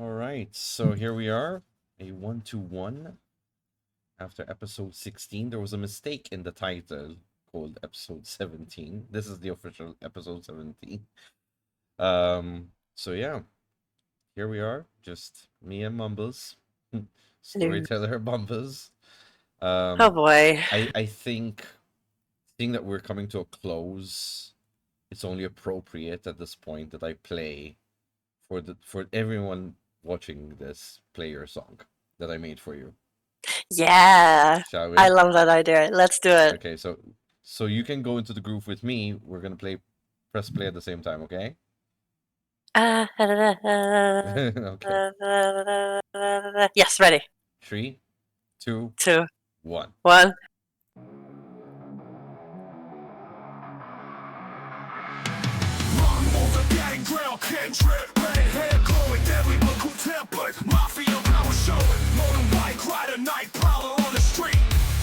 All right, so here we are, a 1-to-1 after episode 16. There was a mistake in the title called episode 17. This is the official episode 17. So yeah, here we are, just me and Mumbles, Hello. storyteller Mumbles. Oh boy. I think seeing that we're coming to a close, it's only appropriate at this point that I play for everyone watching this, play your song that I made for you. Yeah. Shall I we? love that idea. Let's do it. Okay, so you can go into the groove with me. We're gonna press play at the same time, okay? Okay. Yes, ready. 3, 2, 2, 1. 1. Mafia power showing, motor bike rider, night prowler on the street.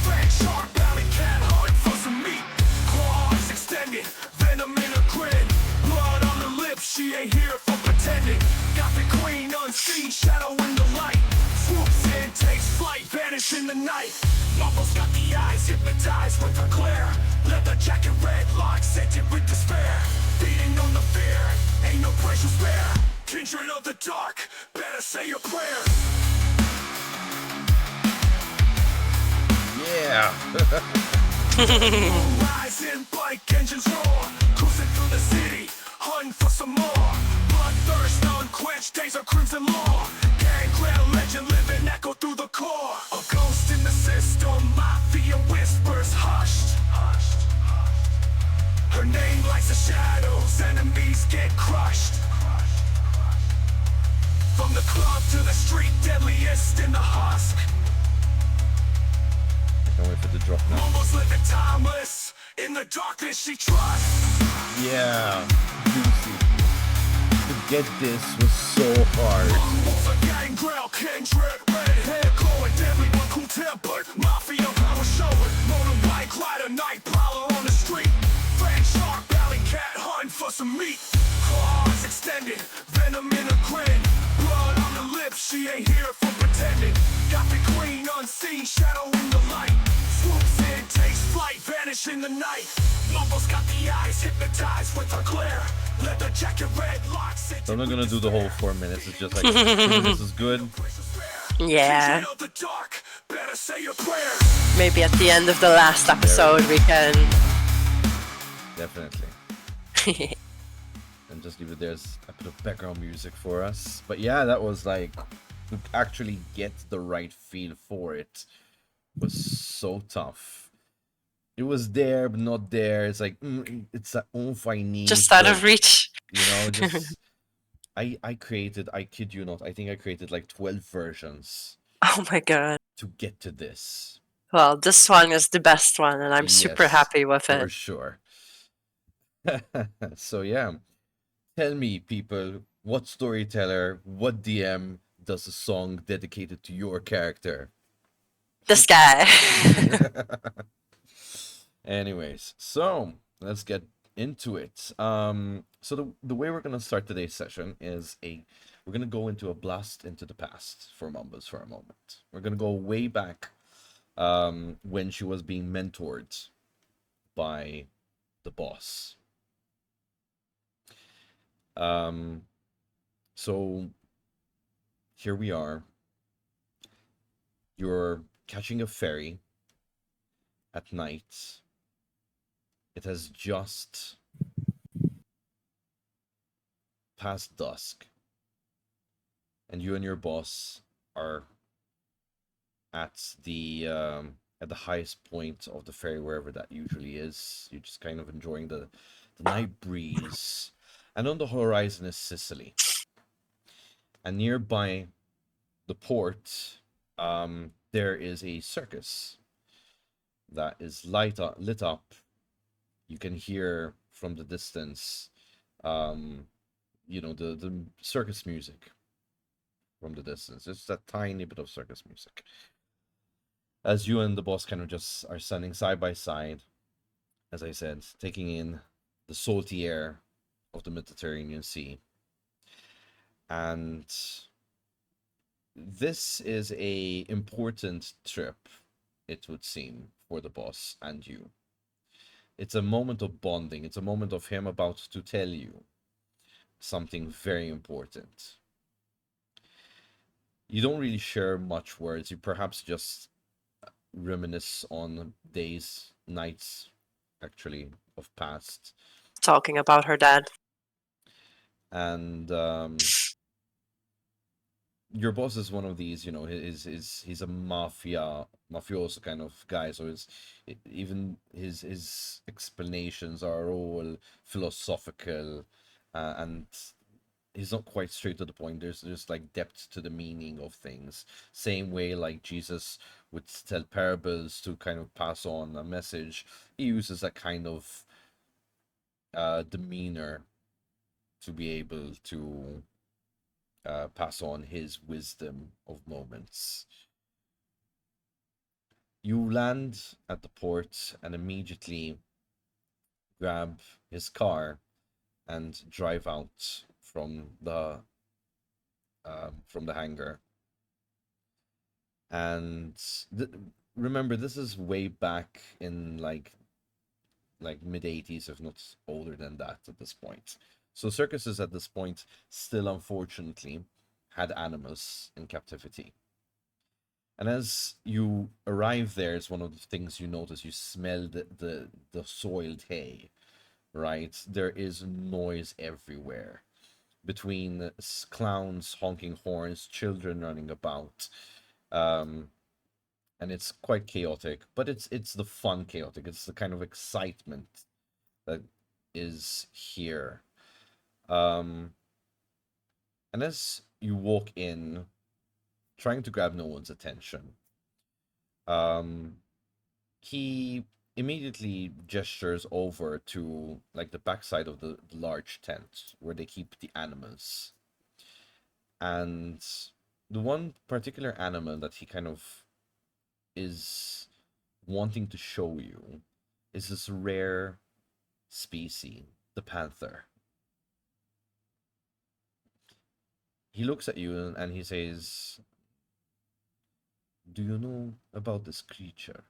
Fat shark, belly cat, hunt for some meat. Claws extended, venom in her grin. Blood on the lips, she ain't here for pretending. Got the queen unseen, shadow in the light. Swoops in, takes flight, vanish in the night. Mumbles got the eyes hypnotized with her glare. Leather jacket, red lock, scented with despair. Beating on the fear, ain't no pressure spare. Kindred of the dark, better say your prayers. Yeah. Rising, bike engines roar, cruising through the city, hunting for some more. Bloodthirst, unquenched, days of crimson law. Gangland legend, living echo through the core. A ghost in the system, mafia whispers hushed. Her name lights the shadows, enemies get crushed. From the club to the street, deadliest in the husk. I can't wait for the drop now. Mumbles living timeless, in the darkness she trusts. Yeah. Juicy. To get this was so hard. Mumbles a gangrel, kindred, red hair glowing, deadly but cool tempered. Mafia power showing, motorbike rider, night prowler on the street. Fat shark, belly cat, hunting for some meat. Claws extended, venom in a grin. Blood on the lips, she ain't here for pretending. Got the queen unseen, shadow in the light. Swoops in, takes flight, vanish in the night. Mumbles got the eyes hypnotized with her glare. Leather jacket, red lock, So I'm not gonna do the whole 4 minutes. It's just like this is good. Yeah. Of the dark, better say your prayers. Maybe at the end of the last episode we can. Definitely. And just leave it there as a bit of background music for us. But yeah, that was like to actually get the right feel for it was so tough. It was there but not there. It's like it's that oomph I need. Just out of reach. You know, just I kid you not, I think I created like 12 versions Oh my god. to get to this. Well, this one is the best one, and I'm super Yes, happy with for it. sure. So yeah, tell me, people, what storyteller, what DM does a song dedicated to your character? This guy. Anyways, so let's get into it. So the way we're gonna start today's session is we're gonna go into a blast into the past for Mumbles for a moment. We're gonna go way back, when she was being mentored by the boss. So here we are. You're catching a ferry at night. It has just past dusk, and you and your boss are at the highest point of the ferry, wherever that usually is. You're just kind of enjoying the night breeze, and on the horizon is Sicily. And nearby the port, there is a circus that is lit up. You can hear from the distance, the circus music from the distance. It's that tiny bit of circus music. As you and the boss kind of just are standing side by side, as I said, taking in the salty air of the Mediterranean Sea. And this is a important trip, it would seem, for the boss and you. It's a moment of bonding. It's a moment of him about to tell you something very important. You don't really share much words. You perhaps just reminisce on days, nights, actually, of past. Talking about her dad. And your boss is one of these, you know, he's a mafioso kind of guy. So even his explanations are all philosophical, and he's not quite straight to the point. There's like depth to the meaning of things. Same way like Jesus would tell parables to kind of pass on a message. He uses that kind of demeanor to be able to pass on his wisdom of moments. You land at the port and immediately grab his car and drive out from the hangar. And remember, this is way back in like mid 80s, if not older than that at this point. So circuses at this point still unfortunately had animals in captivity. And as you arrive there, it's one of the things you notice. You smell the soiled hay, right? There is noise everywhere between clowns honking horns, children running about, um, and it's quite chaotic. But it's the fun chaotic. It's the kind of excitement that is here. Um, and as you walk in, trying to grab no one's attention, um, he immediately gestures over to like the backside of the large tent where they keep the animals. And the one particular animal that he kind of is wanting to show you is this rare species, the panther. He looks at you and he says, "Do you know about this creature?"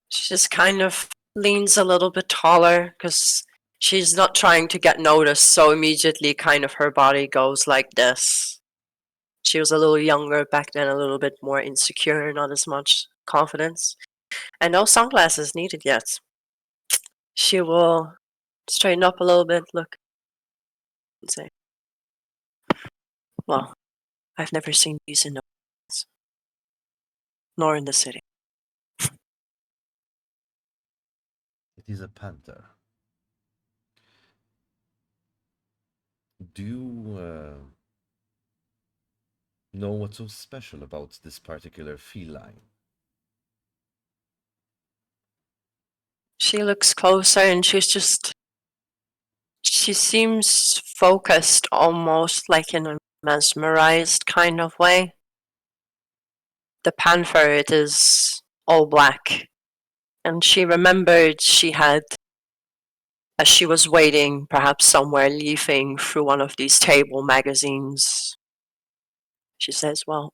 She just kind of leans a little bit taller because she's not trying to get noticed, so immediately kind of her body goes like this. She was a little younger back then, a little bit more insecure, not as much confidence. And no sunglasses needed yet. She will straighten up a little bit, look, and say, "Well, I've never seen these in the woods, nor in the city." It is a panther. Do you know what's so special about this particular feline? She looks closer and she seems focused almost like in a mesmerized kind of way. The panther, it is all black. And she remembered she had, as she was waiting, perhaps somewhere leafing through one of these table magazines, she says, "Well,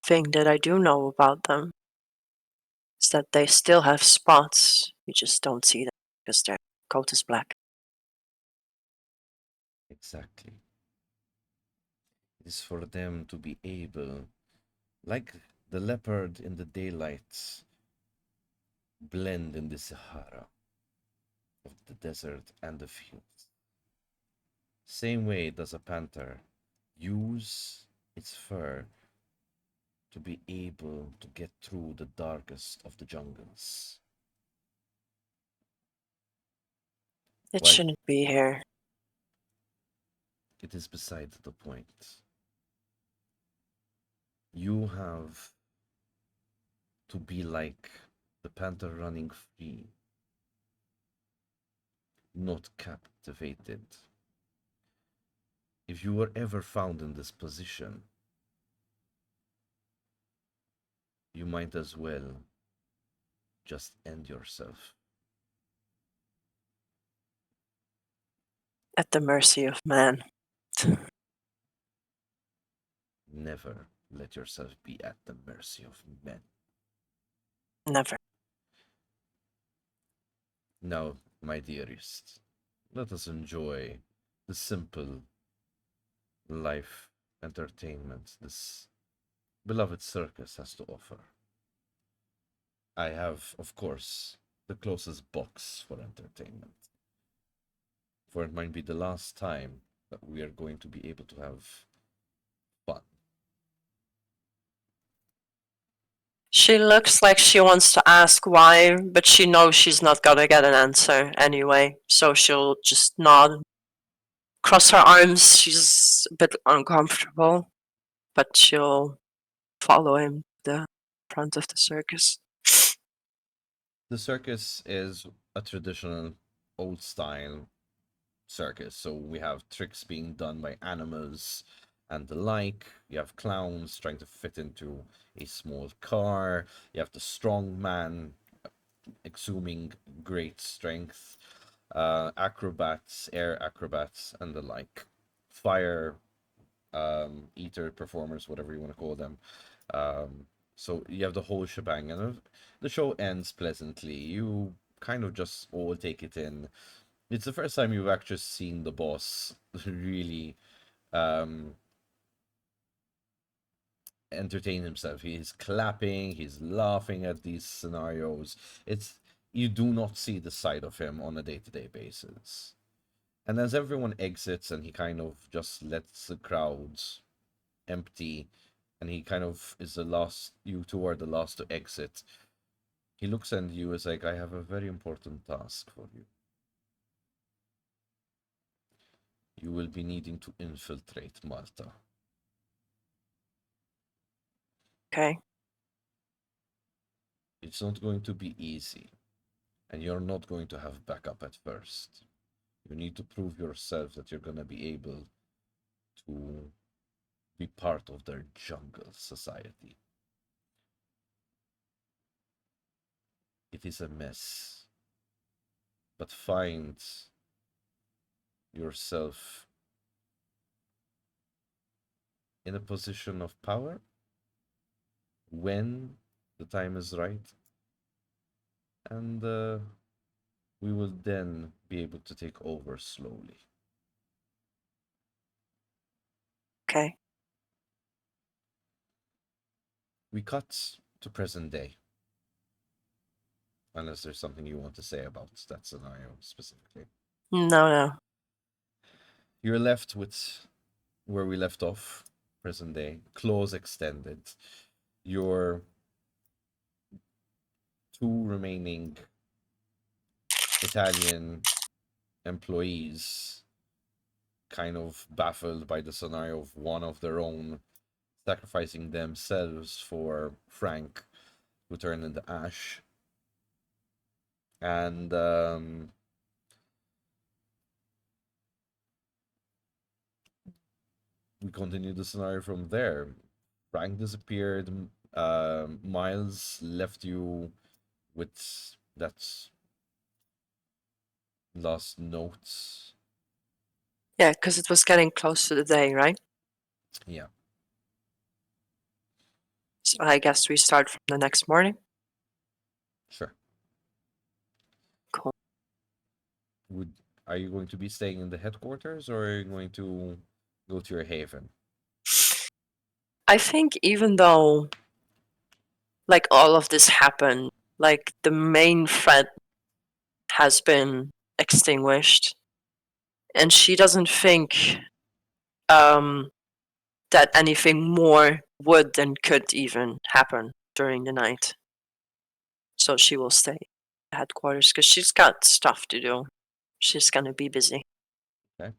thing that I do know about them is that they still have spots. You just don't see them because their coat is black." Exactly. It is for them to be able, like the leopard in the daylight, blend in the Sahara of the desert and the fields. Same way does a panther use its fur to be able to get through the darkest of the jungles. It Why? shouldn't be here. It is beside the point. You have to be like the panther running free, not captivated. If you were ever found in this position, you might as well just end yourself. At the mercy of man. never let yourself be at the mercy of men. Never. Now, my dearest, let us enjoy the simple life entertainment this beloved circus has to offer. I have, of course, the closest box for entertainment. For it might be the last time that we are going to be able to have fun. She looks like she wants to ask why, but she knows she's not gonna get an answer anyway, so she'll just nod. Cross her arms, she's a bit uncomfortable, but she'll follow him to the front of the circus. The circus is a traditional old style circus. So we have tricks being done by animals and the like. You have clowns trying to fit into a small car. You have the strong man exhuming great strength. Acrobats, air acrobats, and the like. Fire eater performers, whatever you want to call them. So you have the whole shebang, and the show ends pleasantly. You kind of just all take it in. It's the first time you've actually seen the boss really um, entertain himself. He's clapping, he's laughing at these scenarios. It's you do not see the side of him on a day-to-day basis. And as everyone exits and he kind of just lets the crowds empty and he kind of is the last, you two are the last to exit. He looks at you as like, I have a very important task for you. You will be needing to infiltrate Malta. Okay. It's not going to be easy, and you're not going to have backup at first. You need to prove yourself that you're going to be able to be part of their jungle society. It is a mess, but find yourself in a position of power when the time is right, and we will then be able to take over slowly. Okay. We cut to present day, unless there's something you want to say about that scenario specifically. No, no. You're left with where we left off, present day, claws extended. Your two remaining Italian employees, kind of baffled by the scenario of one of their own sacrificing themselves for Frank, who turned into ash. And we continue the scenario from there. Frank disappeared. Miles left you with that last note. Yeah, because it was getting close to the day, right? Yeah. So I guess we start from the next morning. Sure. Cool. Are you going to be staying in the headquarters, or are you going to go to your haven? I think even though like all of this happened, like the main threat has been extinguished, and she doesn't think that anything more would and could even happen during the night. So she will stay at headquarters because she's got stuff to do. She's gonna be busy. Okay.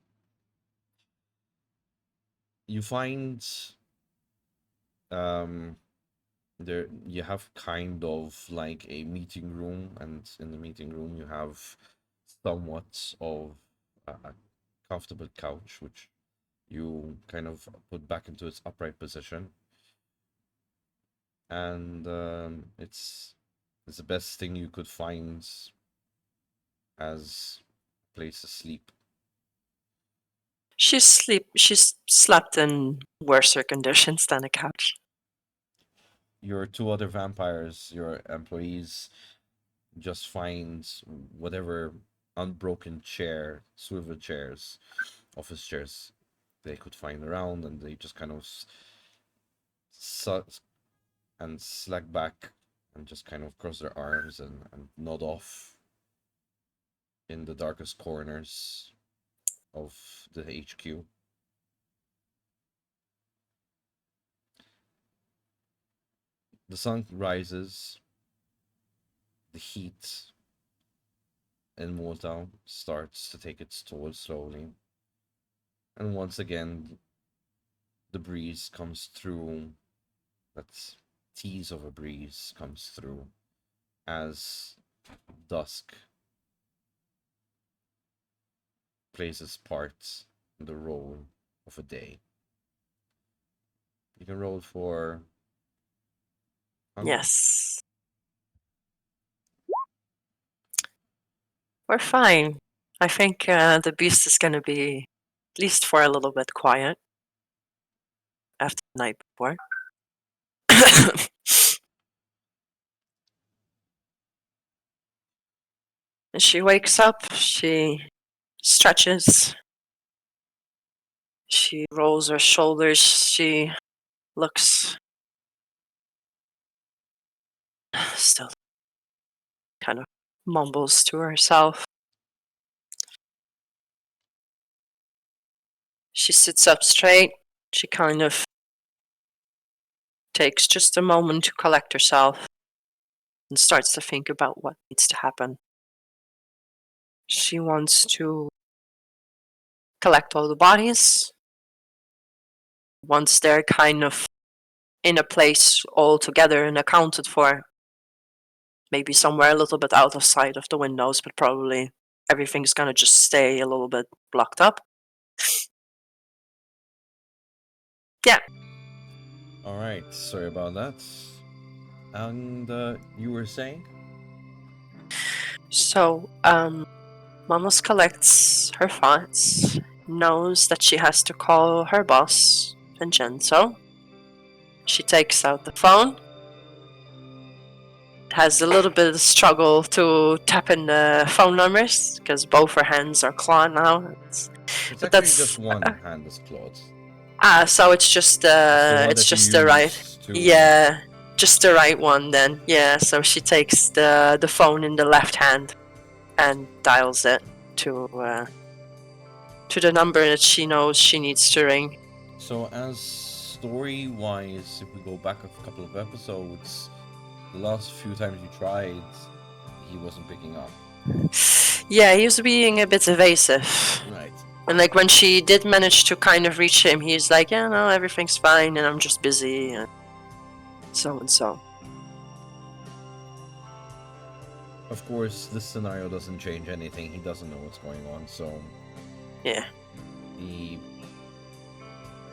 You find there you have kind of like a meeting room, and in the meeting room you have somewhat of a comfortable couch, which you kind of put back into its upright position, and it's the best thing you could find as a place to sleep. She's slept in worser conditions than a couch. Your two other vampires, your employees, just find whatever unbroken chair, swivel chairs, office chairs they could find around, and they just kind of and slack back and just kind of cross their arms and nod off in the darkest corners of the HQ. The sun rises, the heat in Malta starts to take its toll slowly, and once again the breeze comes through. That tease of a breeze comes through as dusk plays its part in the role of a day. You can roll for hunger. Yes. We're fine. I think the beast is going to be, at least for a little bit, quiet after the night before. And she wakes up, she stretches, she rolls her shoulders, she looks still kind of mumbles to herself. She sits up straight, she kind of takes just a moment to collect herself and starts to think about what needs to happen. She wants to collect all the bodies. Once they're kind of in a place all together and accounted for, maybe somewhere a little bit out of sight of the windows, but probably everything's gonna just stay a little bit blocked up. Yeah. All right, sorry about that. And you were saying? So, Mamos collects her thoughts, knows that she has to call her boss, Vincenzo. She takes out the phone, has a little bit of struggle to tap in the phone numbers because both her hands are clawed now. It's But actually that's just one hand is clawed. so it's just one it's that you just the right, use to- yeah, just the right one then. Yeah, so she takes the phone in the left hand and dials it to the number that she knows she needs to ring. So, as story-wise, if we go back a couple of episodes, the last few times you tried, he wasn't picking up. Yeah, he was being a bit evasive. Right. And like when she did manage to kind of reach him, he's like, yeah, no, everything's fine, and I'm just busy, and so and so. Of course, this scenario doesn't change anything. He doesn't know what's going on, so Yeah.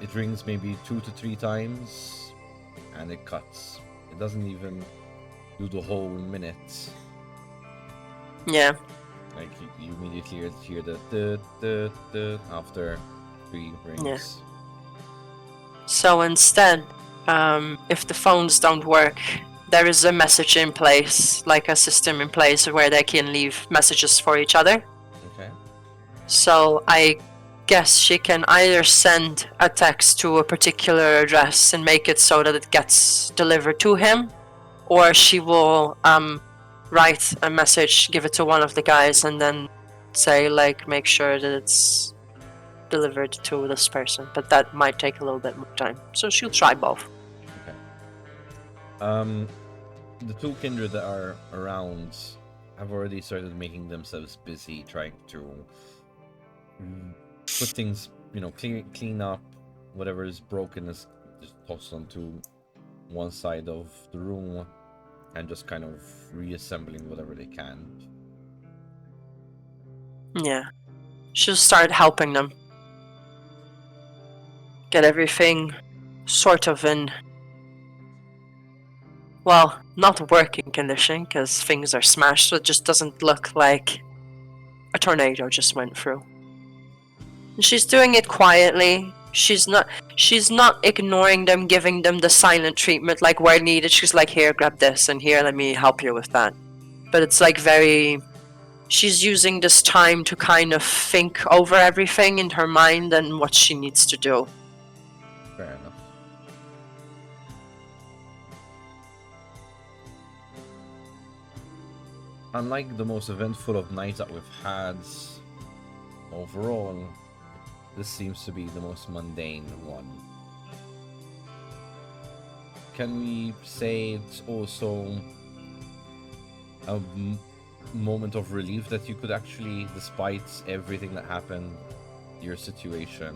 it rings maybe 2 to 3 times, and it cuts. It doesn't even do the whole minute. Yeah. Like you immediately hear the after 3 rings. Yeah. So instead, if the phones don't work, there is a message in place, like a system in place where they can leave messages for each other. Okay. So I guess she can either send a text to a particular address and make it so that it gets delivered to him, or she will write a message, give it to one of the guys, and then say, like, make sure that it's delivered to this person. But that might take a little bit more time. So she'll try both. Okay. The 2 kindred that are around have already started making themselves busy trying to put things, clean up whatever is broken, is just tossed onto one side of the room and just kind of reassembling whatever they can. Yeah. She'll start helping them get everything sort of in, well, not working condition, because things are smashed, so it just doesn't look like a tornado just went through. She's doing it quietly. She's not ignoring them, giving them the silent treatment like where needed. She's like, here, grab this, and here, let me help you with that. But it's like she's using this time to kind of think over everything in her mind and what she needs to do. Fair enough. Unlike the most eventful of nights that we've had overall, this seems to be the most mundane one. Can we say it's also a moment of relief that you could actually, despite everything that happened, your situation,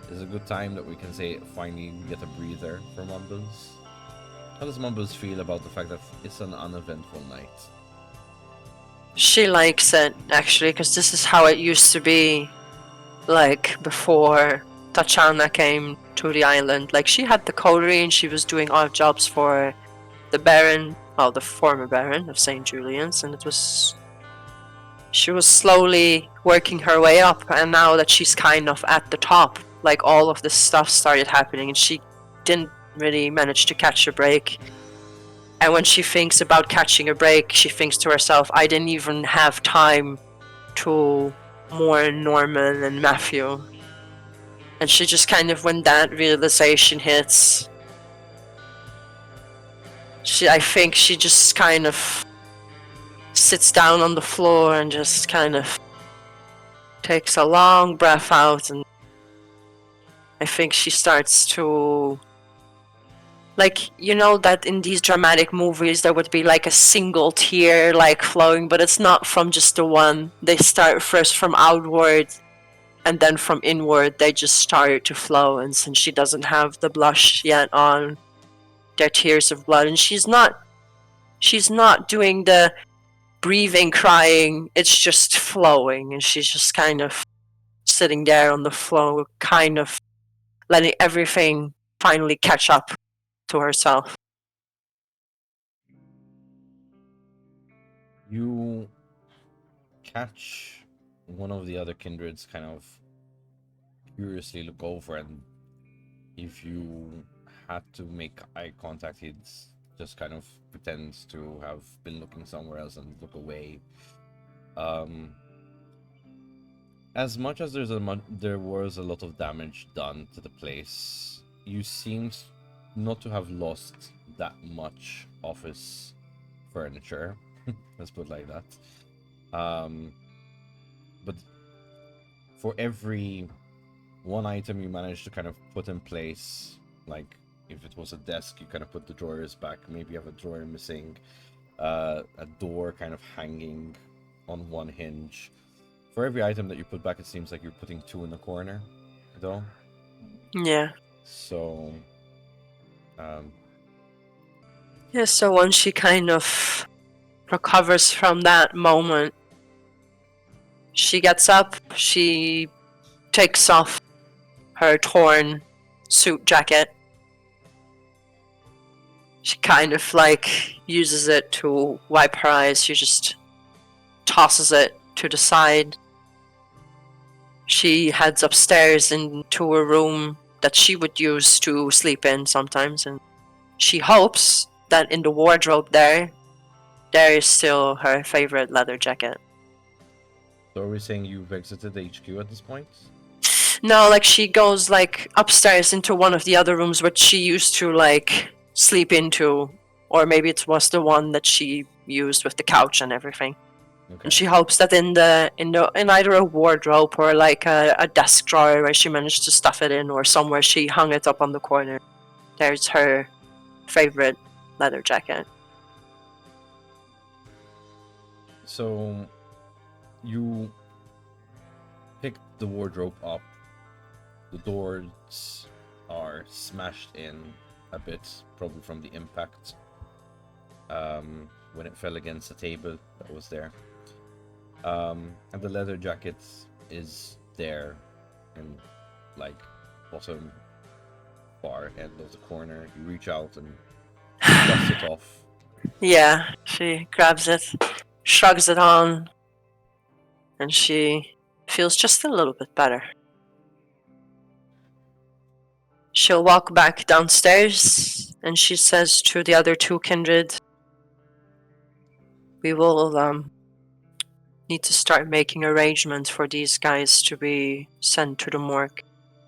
is a good time that we can say finally get a breather for Mumbles? How does Mumbles feel about the fact that it's an uneventful night? She likes it, actually, because this is how it used to be, like, before Tachana came to the island. Like, she had the coterie and she was doing odd jobs for the Baron, well, the former Baron of St. Julian's, and she was slowly working her way up, and now that she's kind of at the top, like, all of this stuff started happening, and she didn't really manage to catch a break. And when she thinks about catching a break, she thinks to herself, I didn't even have time to mourn Norman and Matthew. And she just kind of, when that realization hits, I think she just kind of sits down on the floor and just kind of takes a long breath out, and I think she starts to, like, you know that in these dramatic movies there would be like a single tear like flowing, but it's not from just the one. They start first from outward and then from inward they just start to flow, and since she doesn't have the blush yet on, they're tears of blood, and she's not doing the breathing, crying, it's just flowing, and she's just kind of sitting there on the floor, kind of letting everything finally catch up to herself. You catch one of the other kindreds kind of curiously look over, and if you had to make eye contact, he'd just kind of pretends to have been looking somewhere else and look away. As much as there was a lot of damage done to the place, you seemed not to have lost that much office furniture. Let's put it like that. But for every one item you managed to kind of put in place, like if it was a desk, you kind of put the drawers back, maybe you have a drawer missing, a door kind of hanging on one hinge. For every item that you put back, it seems like you're putting two in the corner, though. Yeah. So, Yeah, so once she kind of recovers from that moment, she gets up, she takes off her torn suit jacket. She kind of like uses it to wipe her eyes. She just tosses it to the side. She heads upstairs into a room that she would use to sleep in sometimes, and she hopes that in the wardrobe there is still her favorite leather jacket. so are we saying you've exited the HQ at this point? No, like she goes like upstairs into one of the other rooms which she used to like sleep into, or maybe it was the one that she used with the couch and everything. Okay. And she hopes that in either a wardrobe or like a desk drawer where she managed to stuff it in, or somewhere she hung it up on the corner, there's her favorite leather jacket. So you pick the wardrobe up. The doors are smashed in a bit, probably from the impact when it fell against the table that was there. And the leather jacket is there in like bottom far end of the corner. You reach out and dust it off. Yeah, she grabs it, shrugs it on, and she feels just a little bit better. She'll walk back downstairs and she says to the other two kindred, we will need to start making arrangements for these guys to be sent to the morgue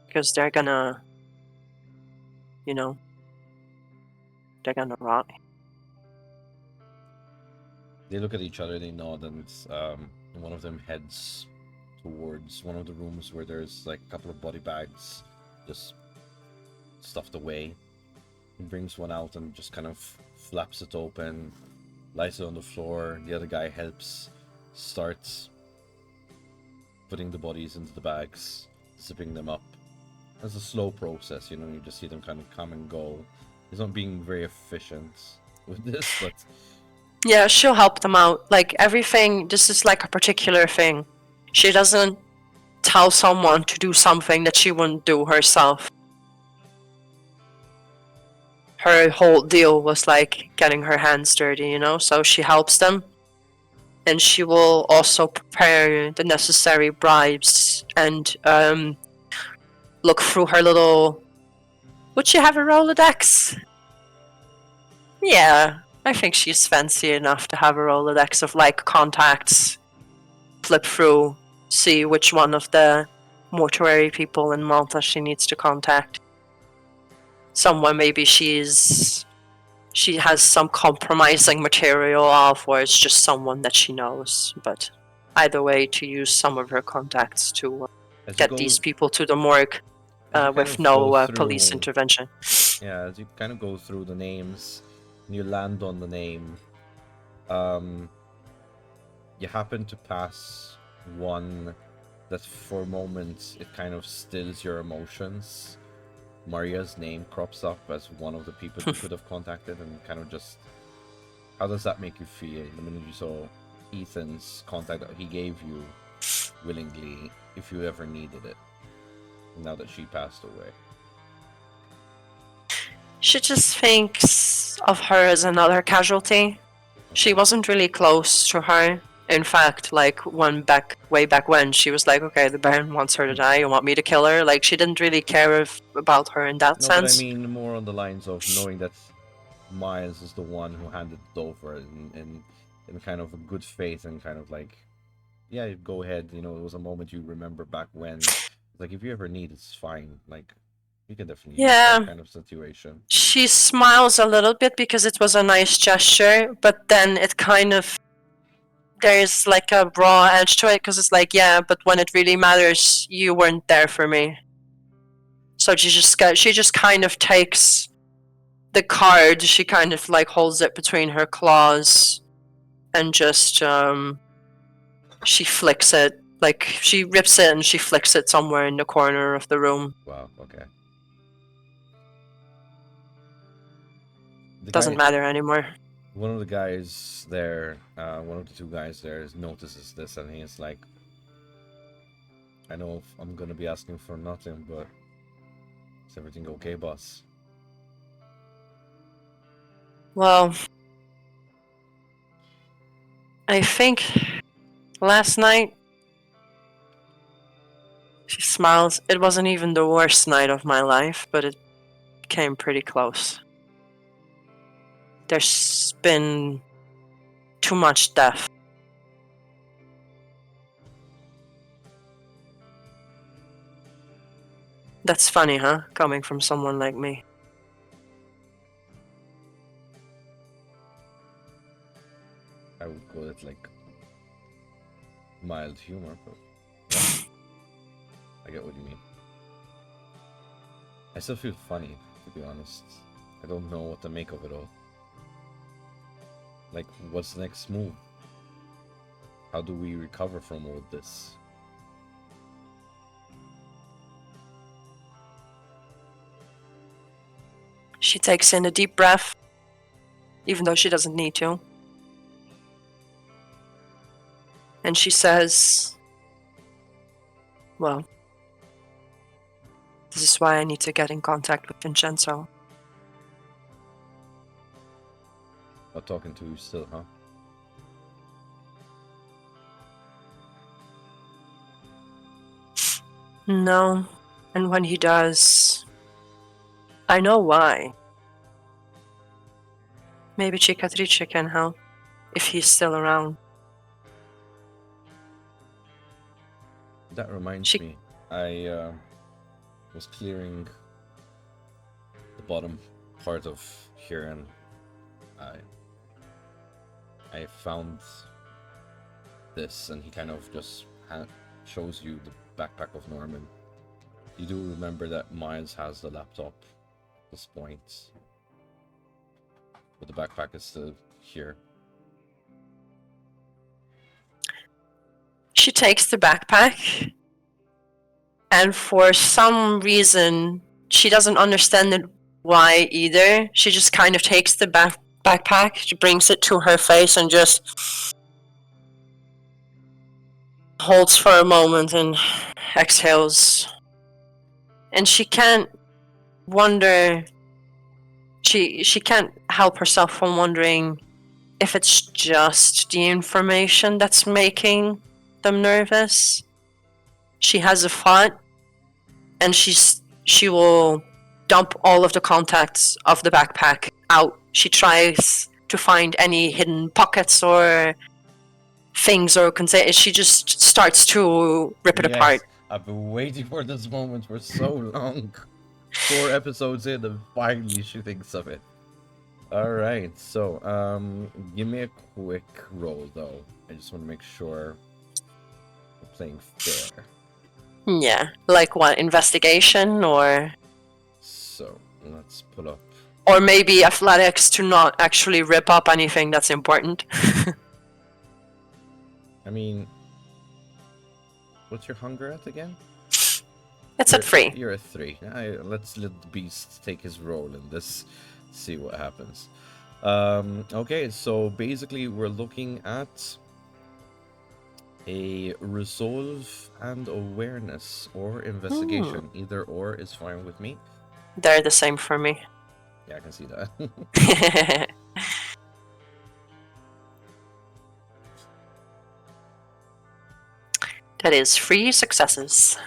because they're gonna, they're gonna rot. They look at each other, they nod, and one of them heads towards one of the rooms where there's like a couple of body bags just stuffed away. He brings one out and just kind of flaps it open, lights it on the floor. The other guy helps, starts putting the bodies into the bags, zipping them up. It's a slow process, you just see them kind of come and go. He's not being very efficient with this, but Yeah, she'll help them out. Like everything, this is like a particular thing. She doesn't tell someone to do something that she wouldn't do herself. Her whole deal was like getting her hands dirty, so she helps them. And she will also prepare the necessary bribes and look through her little... Would she have a Rolodex? Yeah, I think she's fancy enough to have a Rolodex of like contacts. Flip through, see which one of the mortuary people in Malta she needs to contact. Someone maybe she has some compromising material of, or it's just someone that she knows. But either way, to use some of her contacts to get these people to the morgue with no police intervention. Yeah, as you kind of go through the names, and you land on the name, you happen to pass one that for moments it kind of stills your emotions. Maria's name crops up as one of the people you could have contacted, and kind of just, how does that make you feel the minute you saw Ethan's contact that he gave you willingly if you ever needed it, now that she passed away? She just thinks of her as another casualty. She wasn't really close to her. In fact, like way back when, she was like, okay, the Baron wants her to die, you want me to kill her? Like, she didn't really care about her in that sense. But I mean more on the lines of knowing that Miles is the one who handed it over in kind of a good faith and kind of like, yeah, go ahead, it was a moment you remember back when, like, if you ever need, it's fine, like, you can definitely use that kind of situation. She smiles a little bit because it was a nice gesture, but then it kind of, there's like a raw edge to it because it's like, yeah, but when it really matters, you weren't there for me. So she just kind of takes the card, she kind of like holds it between her claws and just she flicks it, like she rips it and she flicks it somewhere in the corner of the room. Wow, okay. Doesn't matter anymore. One of the guys there, one of the two guys there notices this, and he's like, I know I'm gonna be asking for nothing, but is everything okay, boss? Well, I think last night, she smiles, it wasn't even the worst night of my life, but it came pretty close. There's been too much death. That's funny, huh? Coming from someone like me. I would call it like mild humor, but yeah, I get what you mean. I still feel funny, to be honest. I don't know what to make of it all. Like, what's the next move? How do we recover from all this? She takes in a deep breath, even though she doesn't need to. And she says, well, this is why I need to get in contact with Vincenzo. Not talking to you still, huh? No. And when he does, I know why. Maybe Cicatrice can help if he's still around. That reminds She- me, I was clearing the bottom part of here, and I found this, and he kind of just shows you the backpack of Norman. You do remember that Miles has the laptop at this point, but the backpack is still here. She takes the backpack, and for some reason, she doesn't understand it why either. She just kind of takes the backpack, she brings it to her face, and just holds for a moment and exhales. And she can't wonder. She can't help herself from wondering if it's just the information that's making them nervous. She has a thought, and she will dump all of the contacts of the backpack out. She tries to find any hidden pockets or things or she just starts to rip it apart. I've been waiting for this moment for so long. 4 episodes in, and finally she thinks of it. Alright, so, give me a quick roll, though. I just want to make sure we're playing fair. Yeah, like what, investigation or So, let's pull up. or maybe athletics to not actually rip up anything that's important. I mean, what's your hunger at again? It's at 3. You're at 3. Let's let the beast take his role in this. See what happens. Okay, so basically we're looking at a resolve and awareness or investigation. Either or is fine with me. They're the same for me. Yeah, I can see that. That is 3 successes.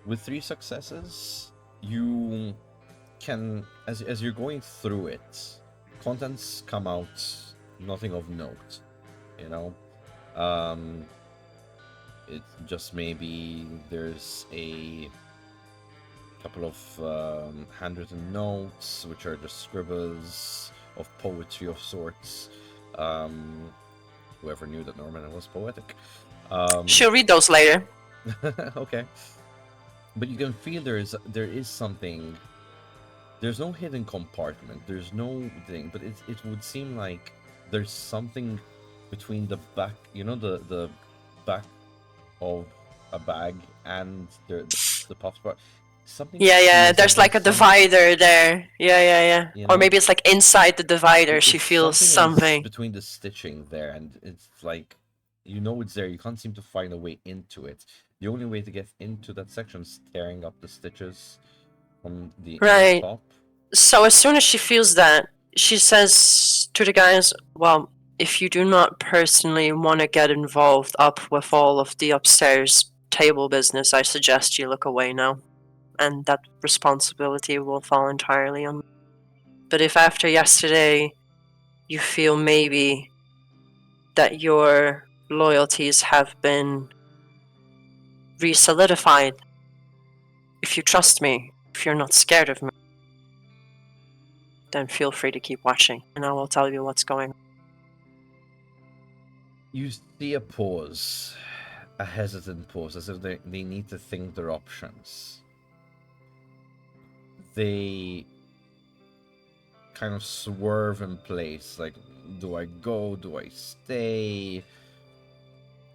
With 3 successes, you can, as you're going through it, contents come out, nothing of note, you know. It just maybe there's a couple of handwritten notes, which are just scribbles of poetry of sorts. Whoever knew that Norman was poetic. She'll read those later. Okay. But you can feel there is something. There's no hidden compartment. There's no thing. But it would seem like there's something between the back, the back of a bag and the puff part. Something. Yeah. There's like a divider there. Yeah. You Or know, maybe it's like inside the divider. She it's feels is something. between the stitching there, and it's like it's there. You can't seem to find a way into it. The only way to get into that section is tearing up the stitches from the Right. top. So as soon as she feels that, she says to the guys, well, if you do not personally want to get involved up with all of the upstairs table business, I suggest you look away now. And that responsibility will fall entirely on me. But if after yesterday you feel maybe that your loyalties have been re-solidified, if you trust me, if you're not scared of me, then feel free to keep watching, and I will tell you what's going on. You see a pause, a hesitant pause, as if they need to think their options. They kind of swerve in place, like, do I go, do I stay?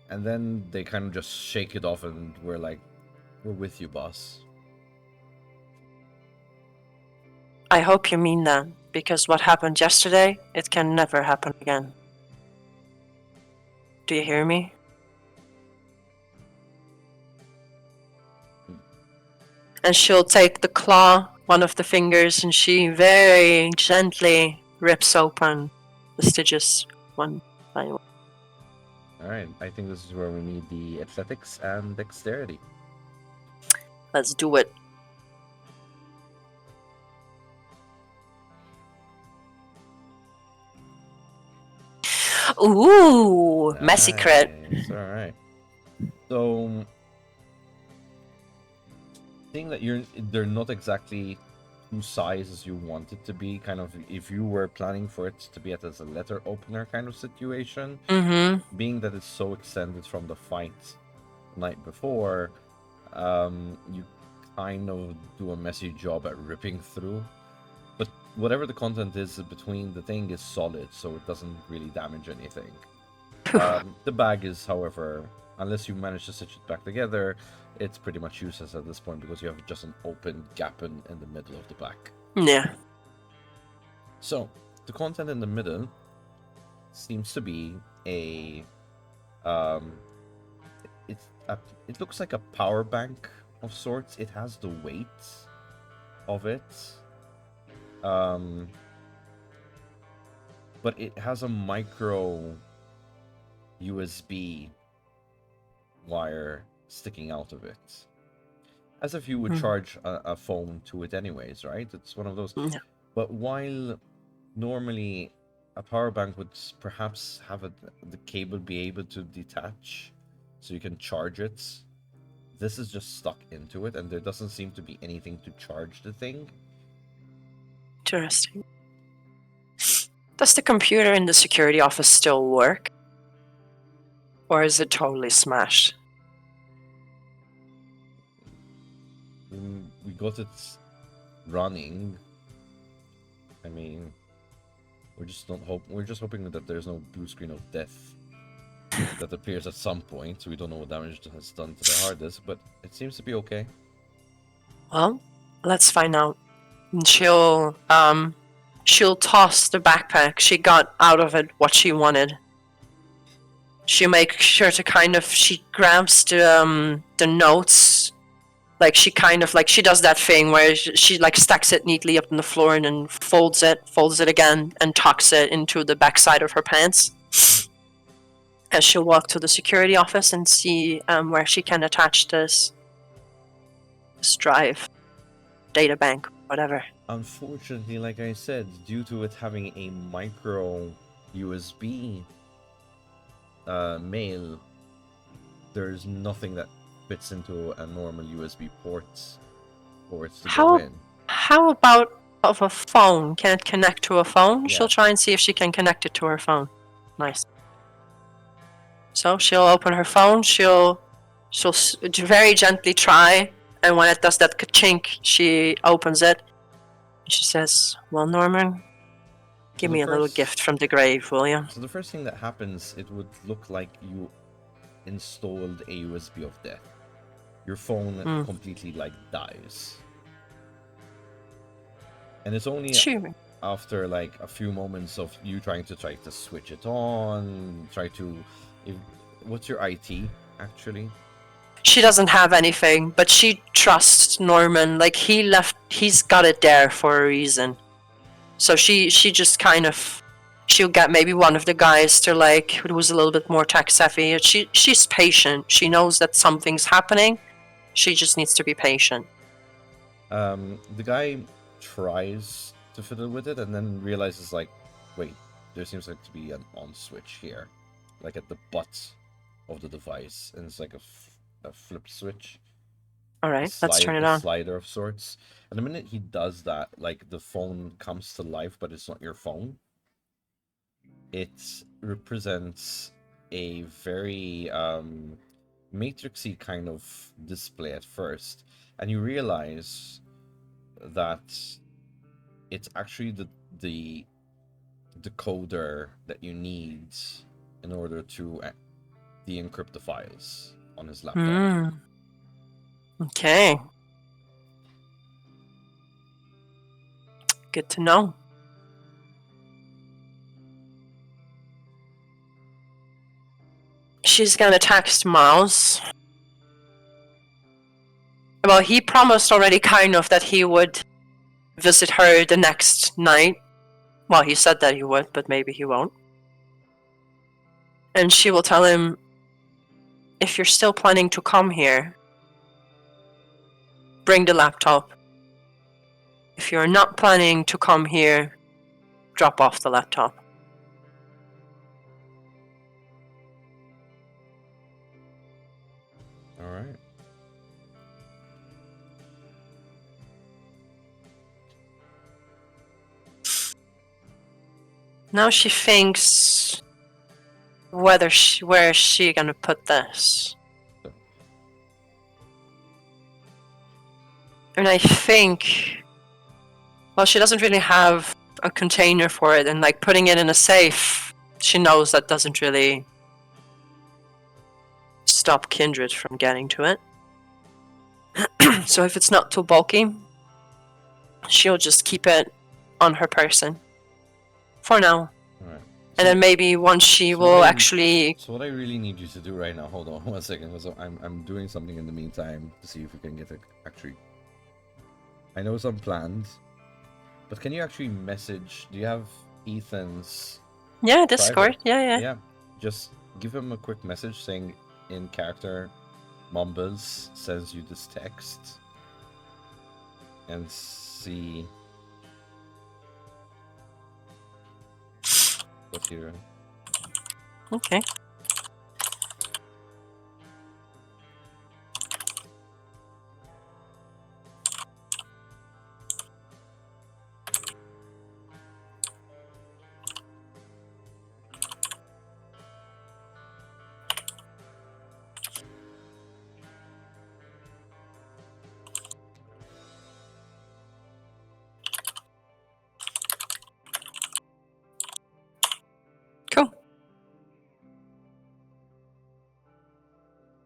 And then they kind of just shake it off, and we're like, we're with you, boss. I hope you mean that, because what happened yesterday, it can never happen again. Do you hear me? And she'll take the claw, one of the fingers, and she very gently rips open the stitches one by one. Alright, I think this is where we need the athletics and dexterity. Let's do it. Ooh, messy crit. Nice. All right. So, seeing that they're not exactly two sizes you want it to be, kind of if you were planning for it to be as a letter opener kind of situation, Mm-hmm. being that it's so extended from the fight the night before, you kind of do a messy job at ripping through. But whatever the content is between the thing is solid, so it doesn't really damage anything. The bag is, however, unless you manage to stitch it back together, it's pretty much useless at this point because you have just an open gap in the middle of the back. Yeah. So, the content in the middle seems to be it looks like a power bank of sorts. It has the weight of it. But it has a micro USB wire sticking out of it. As if you would charge a phone to it anyways, right? It's one of those. Yeah. But while normally a power bank would perhaps have the cable be able to detach so you can charge it, this is just stuck into it and there doesn't seem to be anything to charge the thing. Interesting. Does the computer in the security office still work? Or is it totally smashed? We got it running. I mean, we're just hoping that there's no blue screen of death that appears at some point. So we don't know what damage it has done to the hard disk, but it seems to be okay. Well, let's find out. And she'll toss the backpack. She got out of it what she wanted. She'll make sure to she grabs the notes. Like she does that thing where she like stacks it neatly up on the floor and then folds it again and tucks it into the backside of her pants. And she'll walk to the security office and see where she can attach this drive, data bank, whatever. Unfortunately, like I said, due to it having a micro USB mail, there's nothing that fits into a normal USB port for it to go in. How about of a phone? Can it connect to a phone? Yeah. She'll try and see if she can connect it to her phone. Nice. So she'll open her phone. She'll very gently try, and when it does that ka-chink, she opens it. She says, "Well, Norman, give me a little gift from the grave, will you?" So the first thing that happens, it would look like you installed a USB of death. Your phone completely dies. And it's only after a few moments of you try to switch it on, what's your IT actually? She doesn't have anything, but she trusts Norman. He's got it there for a reason. So she just she'll get maybe one of the guys to who's a little bit more tech savvy. She's patient. She knows that something's happening. She just needs to be patient. The guy tries to fiddle with it and then realizes wait, there seems to be an on switch here, at the butt of the device, and it's a flip switch. All right, let's turn it on. A slider of sorts. And the minute he does that, the phone comes to life, but it's not your phone. It represents a very matrixy kind of display at first, and you realize that it's actually the decoder that you need in order to de-encrypt the files on his laptop. Okay. Good to know. She's gonna text Miles. Well, he promised already that he would visit her the next night. Well, he said that he would, but maybe he won't. And she will tell him, if you're still planning to come here, bring the laptop. If you're not planning to come here, drop off the laptop. Now she thinks where is she gonna put this? And I think, well, she doesn't really have a container for it, and like putting it in a safe, she knows that doesn't really stop Kindred from getting to it. So if it's not too bulky, she'll just keep it on her person for now. Alright. And then maybe once she will actually. So what I really need you to do right now, hold on 1 second. So I'm doing something in the meantime to see if we can get it actually. I know some plans, but can you actually message? Do you have Ethan's? Yeah, Discord. Private? Yeah. Yeah. Just give him a quick message saying in character, Mumbles sends you this text, and see what you. Okay. Cool.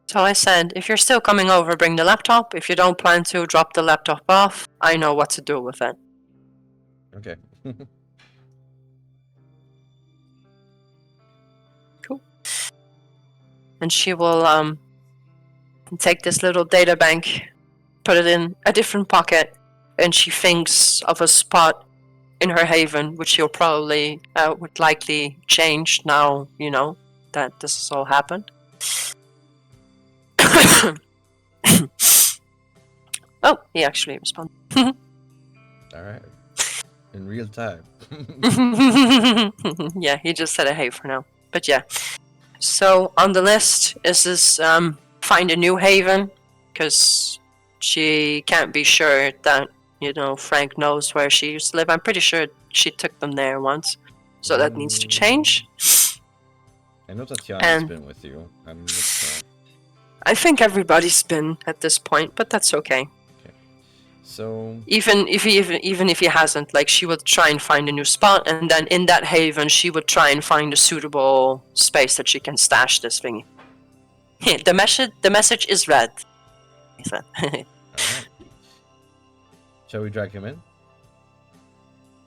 So I said, if you're still coming over, bring the laptop. If you don't plan to, drop the laptop off. I know what to do with it. Okay. Cool. And she will take this little data bank, put it in a different pocket, and she thinks of a spot in her haven, which she'll probably would likely change now, you know, that this has all happened. Oh, he actually responded. All right. In real time. Yeah, he just said a hey for now. But yeah. So on the list is this find a new haven, because she can't be sure that, you know, Frank knows where she used to live. I'm pretty sure she took them there once. So that needs to change. I know Tatiana's been with you. I'm not sure. I think everybody's been at this point, but that's okay. So even if he hasn't, like, she would try and find a new spot, and then in that haven she would try and find a suitable space that she can stash this thing. The message is read. He said. Alright. Shall we drag him in?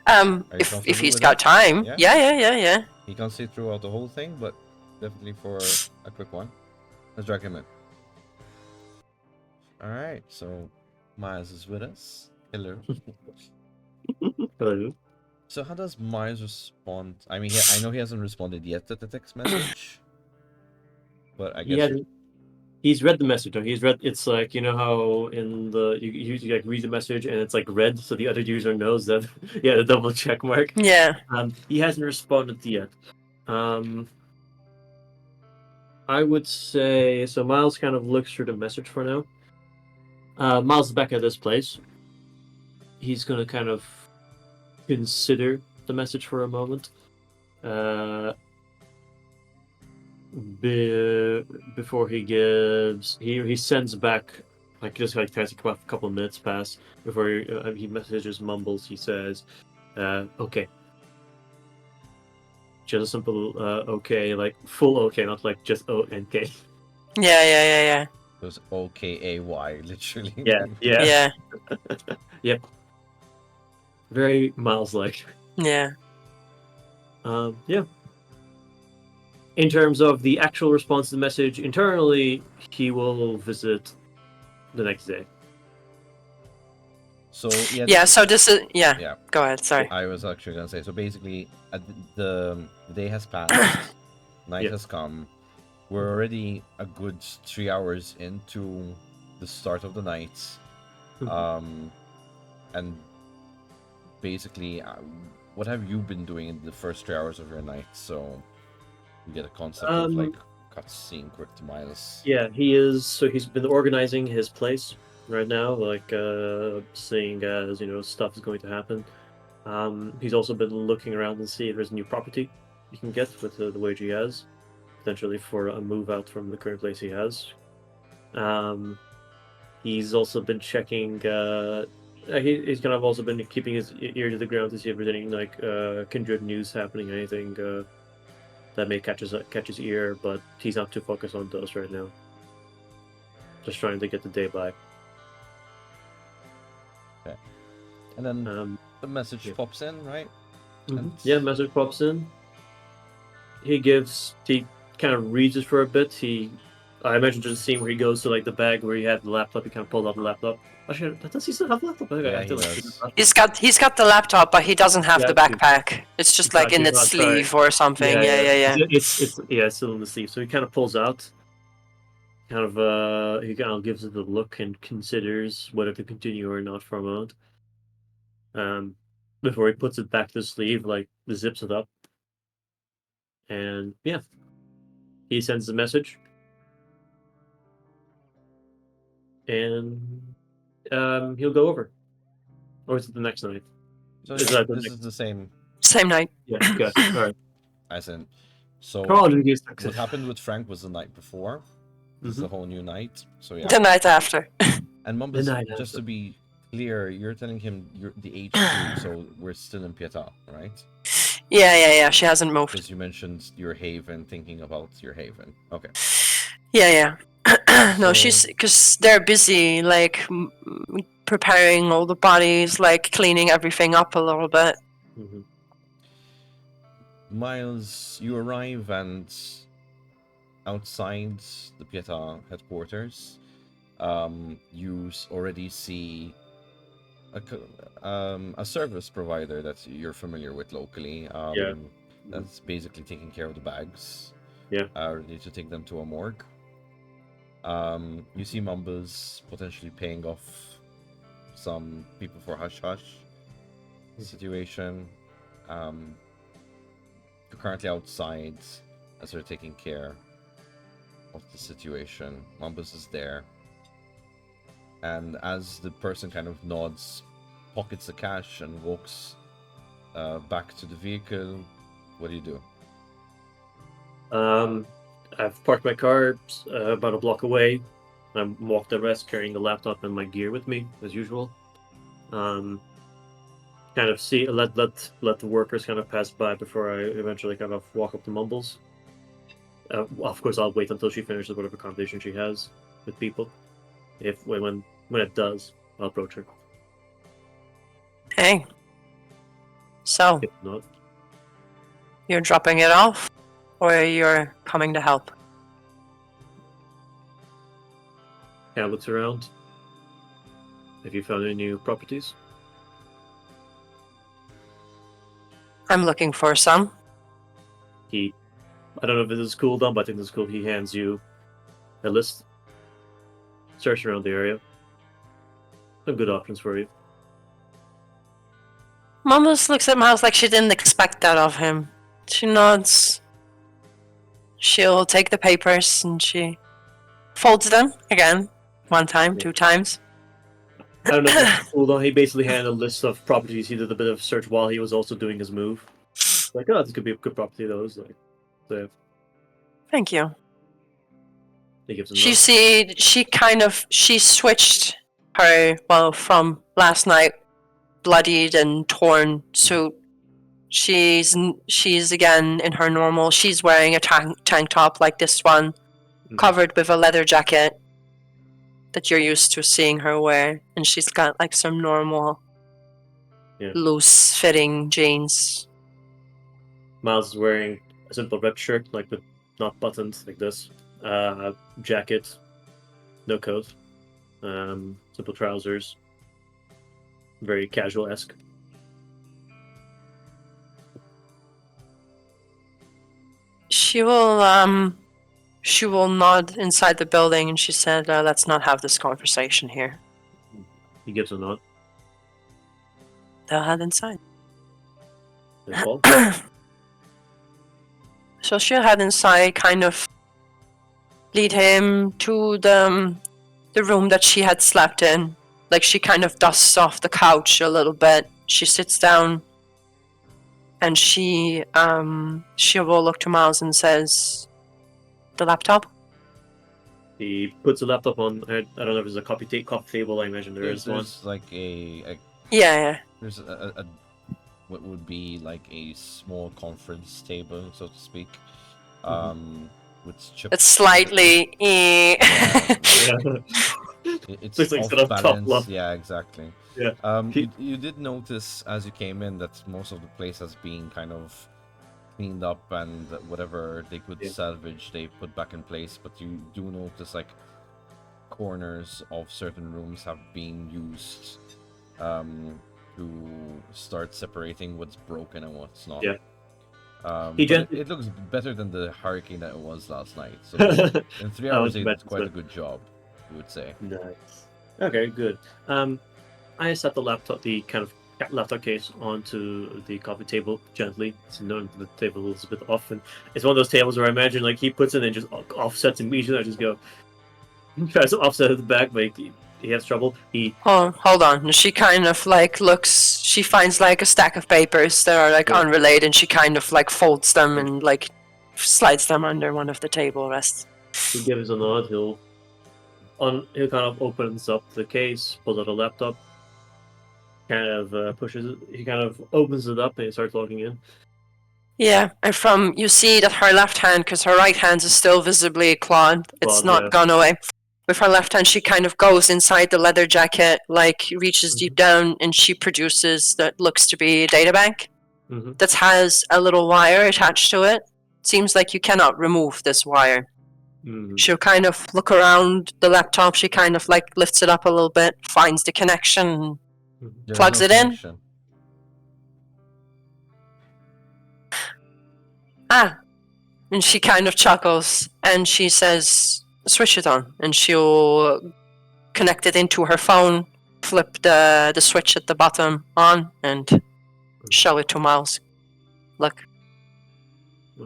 If he's got time. Yeah. He can't see throughout the whole thing, but definitely for a quick one. Let's drag him in. Alright, so Miles is with us. Hello. Hello. So how does Miles respond? I mean, I know he hasn't responded yet to the text message, but I guess he's read the message. He's read. It's like, you know how in the you like read the message and it's like red, so the other user knows that. Yeah, the double check mark. Yeah. He hasn't responded yet. I would say so. Miles kind of looks through the message for now. Miles is back at this place. He's gonna kind of consider the message for a moment. Before he gives, he sends back, like, just like tries to a couple of minutes pass before he messages Mumbles. He says, "Okay." Just a simple okay, like full okay, not like just O and K. Yeah. it was OKAY, literally. Yeah. Yep. Very Miles-like. Yeah. Yeah. In terms of the actual response to the message internally, he will visit the next day. So yeah. So this is yeah. Go ahead. Sorry. I was actually gonna say, so basically, the day has passed, night has come. We're already a good 3 hours into the start of the night, and basically, what have you been doing in the first 3 hours of your night? So you get a concept of like cutscene quick to Miles. Yeah, he is. So he's been organizing his place right now, like seeing as, you know, stuff is going to happen. He's also been looking around and see if there's a new property he can get with the wage he has, potentially for a move out from the current place he has. He's also been checking. He's kind of also been keeping his ear to the ground to see if there's any like kindred news happening, anything that may catch his ear, but he's not too focused on those right now. Just trying to get the day by. And then the message yeah. pops in, right? Yeah, message pops in. He kind of reads it for a bit. I imagine just a scene where he goes to like the bag where he had the laptop. He kind of pulled out the laptop. Actually, does he still have the laptop? Yeah, he does. He's got the laptop, but he doesn't have the Yeah, backpack. It's just like in exactly. its sleeve or something. Yeah. It's still in the sleeve. So he kind of pulls out. He kind of gives it a look and considers whether to continue or not for a moment. Before he puts it back to the sleeve, like zips it up. And yeah, he sends the message. And he'll go over. Or is it the next night? So Is yeah, that the this next- is the same Same night. Yeah, good. All right. as in. So what happened with Frank was the night before. This is a whole new night. So yeah. The night after. And Mumbles, The night just after. to be clear, you're telling him you're the HQ, so we're still in Pietà, right? Yeah. She hasn't moved. Because you mentioned your haven, thinking about your haven. Okay. Yeah. No, So- because they're busy, like preparing all the bodies, like cleaning everything up a little bit. Miles, you arrive and outside the Pietà headquarters, you already see a service provider that you're familiar with locally. That's basically taking care of the bags. Yeah. Ready to take them to a morgue. You see Mumbles potentially paying off some people for hush-hush situation. You're currently outside as they're taking care of the situation. Mumbles is there. And as the person kind of nods, pockets the cash, and walks back to the vehicle, what do you do? I've parked my car about a block away. I walked the rest, carrying the laptop and my gear with me as usual. Kind of see let the workers kind of pass by before I eventually kind of walk up to Mumbles. Of course, I'll wait until she finishes whatever conversation she has with people. When it does, I'll approach her. Hey. So, If not, you're dropping it off, or you're coming to help? kind of looks around. Have you found any new properties? I'm looking for some. I don't know if this is cool done, but I think this is cool. He hands you a list. Search around the area. Some good options for you. Mumbles looks at Miles like she didn't expect that of him. She nods. She'll take the papers and she folds them again. 1 time, 2 times. I don't know if that's cool though. He basically had a list of properties. He did a bit of search while he was also doing his move. Like, oh, this could be a good property though. It's like, so Thank you. he gives him She switched her, from last night, bloodied and torn suit. She's again in her normal. She's wearing a tank top like this one, covered with a leather jacket that you're used to seeing her wear, and she's got like some normal, loose fitting jeans. Miles is wearing a simple red shirt, like with not buttons, like this. Jacket, no coat, simple trousers, very casual-esque. She will nod inside the building, and she said, "Let's not have this conversation here." He gives a nod. They'll head inside. That's all. So she'll head inside, kind of lead him to the room that she had slept in. Like, she kind of dusts off the couch a little bit. She sits down and she will look to Miles and says, "The laptop." He puts the laptop on. I don't know if there's a coffee table. I imagine there is one. There's like Yeah. there's a what would be like a small conference table, so to speak, with chips. It's slightly. Yeah, Yeah. it's Looks like it's off got a top balance. left. Yeah, exactly. Yeah. You did notice as you came in that most of the place has been kind of cleaned up, and whatever they could salvage they put back in place, but you do notice like corners of certain rooms have been used to start separating what's broken and what's not. Yeah. It looks better than the hurricane that it was last night, so in 3 hours they did quite a good job, I would say. Nice. Okay, good. I set the kind of laptop case onto the coffee table gently. It's known the table is a bit off, and it's one of those tables where I imagine like he puts it and just offsets immediately. I just go tries to offset at the back, but he has trouble. Oh, hold on. She kind of like looks. She finds like a stack of papers that are like unrelated, and she kind of like folds them and like slides them under one of the table rests. He gives a nod. He'll kind of opens up the case, pulls out a laptop, kind of pushes it. He kind of opens it up and he starts logging in. Yeah, and you see that her left hand, because her right hand is still visibly clawed. It's not gone away. With her left hand, she kind of goes inside the leather jacket, like reaches deep down, and she produces that looks to be a data bank that has a little wire attached to it. Seems like you cannot remove this wire. She'll kind of look around the laptop. She kind of like lifts it up a little bit, finds the connection, plugs it in. And she kind of chuckles and she says, "Switch it on." And she'll connect it into her phone, flip the switch at the bottom on, and show it to Miles. Look.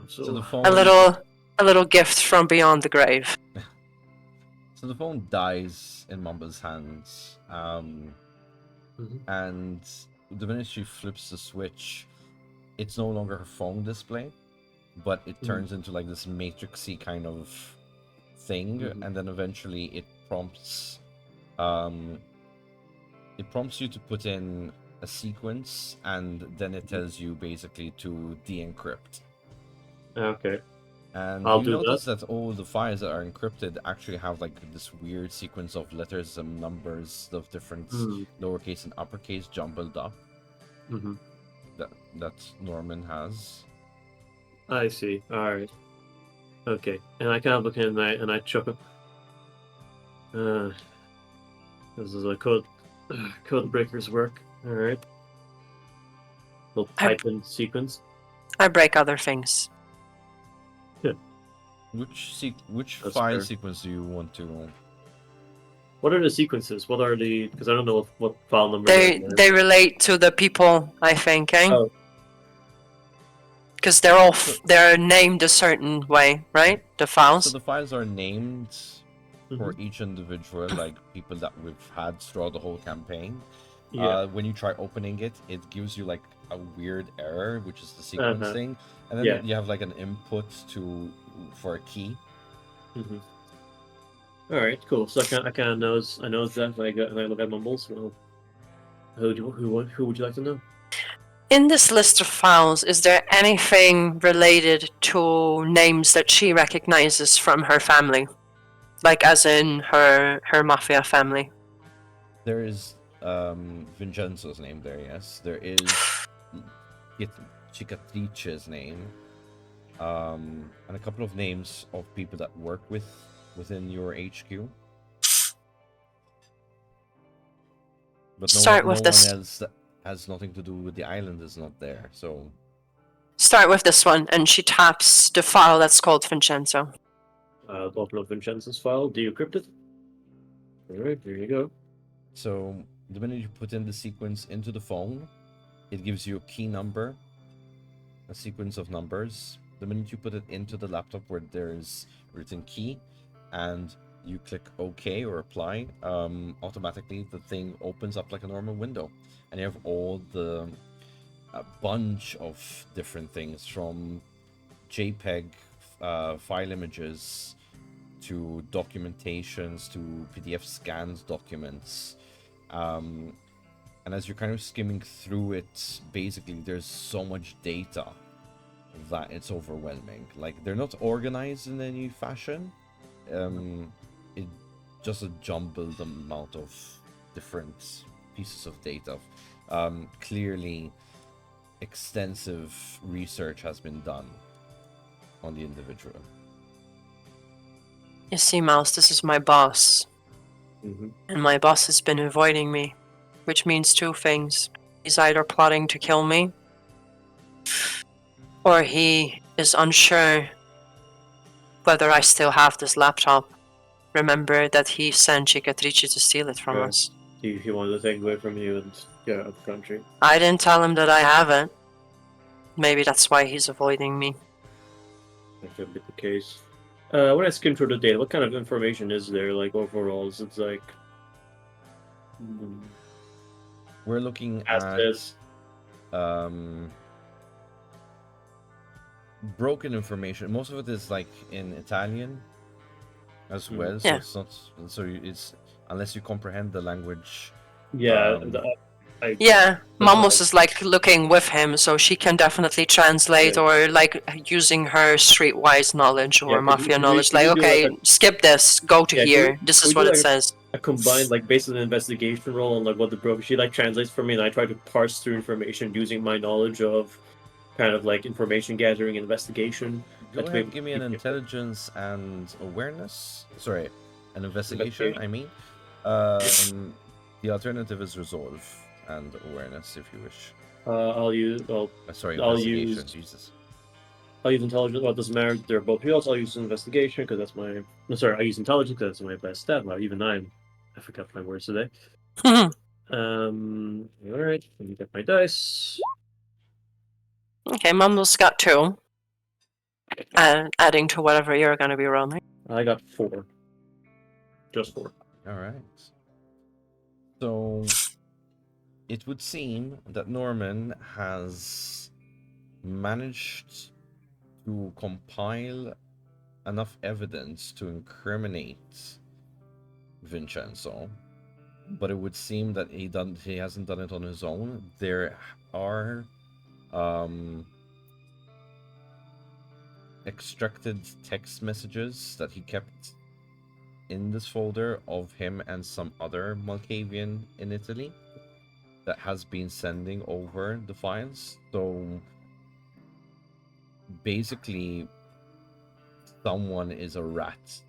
So the phone... A little gift from beyond the grave. So the phone dies in Mumbles' hands, and the minute she flips the switch, it's no longer her phone display, but it turns into like this matrixy kind of thing, and then eventually it prompts you to put in a sequence, and then it tells you basically to de-encrypt. Okay. And you notice that all the files that are encrypted actually have like this weird sequence of letters and numbers of different lowercase and uppercase jumbled up. That Norman has. I see. All right. Okay. And I kind of look in and I chuckle. This is a code breakers work. All right. We'll type in sequence. I break other things. Which file sequence do you want to? What are the sequences? What are the? Because I don't know what file number. They relate to the people, I think, eh? Oh. Because they're named a certain way, right? The files. So the files are named for each individual, like people that we've had throughout the whole campaign. Yeah. When you try opening it, it gives you like a weird error, which is the sequence thing, and then you have like an input for a key. All right, cool. So I kind of knows that when I look at Mumbles. Well, who would you like to know? In this list of files, is there anything related to names that she recognizes from her family, like as in her mafia family? There is Vincenzo's name there. Yes, there is Cicatrice's name. And a couple of names of people that work within your HQ. But no one else that has nothing to do with the island is not there, so... Start with this one, and she taps the file that's called Vincenzo. Open up Vincenzo's file, decrypt it. Alright, here you go. So, the minute you put in the sequence into the phone, it gives you a key number, a sequence of numbers. The minute you put it into the laptop where there's written key, and you click OK or apply, automatically the thing opens up like a normal window, and you have all the a bunch of different things, from JPEG file images to documentations to PDF scans documents. And as you're kind of skimming through it, basically there's so much data that it's overwhelming. Like, they're not organized in any fashion. It just a jumbled amount of different pieces of data. Clearly extensive research has been done on the individual. You see, Mouse, this is my boss. Mm-hmm. And my boss has been avoiding me, which means two things. He's either plotting to kill me, or he is unsure whether I still have this laptop. Remember that he sent Cicatrice to steal it from Yeah. us. He wanted to take it away from you and get out of the country. I didn't tell him that I have it. Maybe that's why he's avoiding me. That could be the case. When I skim through the data, what kind of information is there, like, overall? Is it like We're looking assets? at broken information. Most of it is like in Italian as well, so Yeah. it's not. So it's unless you comprehend the language. Yeah. Yeah, That's Mumbles all. is like looking with him, so she can definitely translate, Yeah. or like using her streetwise knowledge or Yeah, mafia could knowledge. we Like, do, like, okay, skip this, go to Yeah, here. This can is we what do, it like, says. a combined, like, based on an investigation role and like what the broker she like translates for me, and I try to parse through information using my knowledge of kind of like information gathering and investigation. Go That ahead, way- give me an intelligence and awareness. Sorry, an investigation. I mean, the alternative is resolve and awareness, if you wish. I'll use. Well, Sorry, I'll investigation. use- Jesus. I'll use intelligence. Well, it doesn't matter. They're both heals. I'll use investigation because that's my. No, sorry, I use intelligence because that's my best stat. Well, even I forgot my words today. All right. Let me get my dice. Okay, Mumbles got 2. Adding to whatever you're going to be rolling. I got 4. Just 4. All right. So it would seem that Norman has managed to compile enough evidence to incriminate Vincenzo, but it would seem that he hasn't done it on his own. There are extracted text messages that he kept in this folder of him and some other Malkavian in Italy that has been sending over the files. So basically, someone is a rat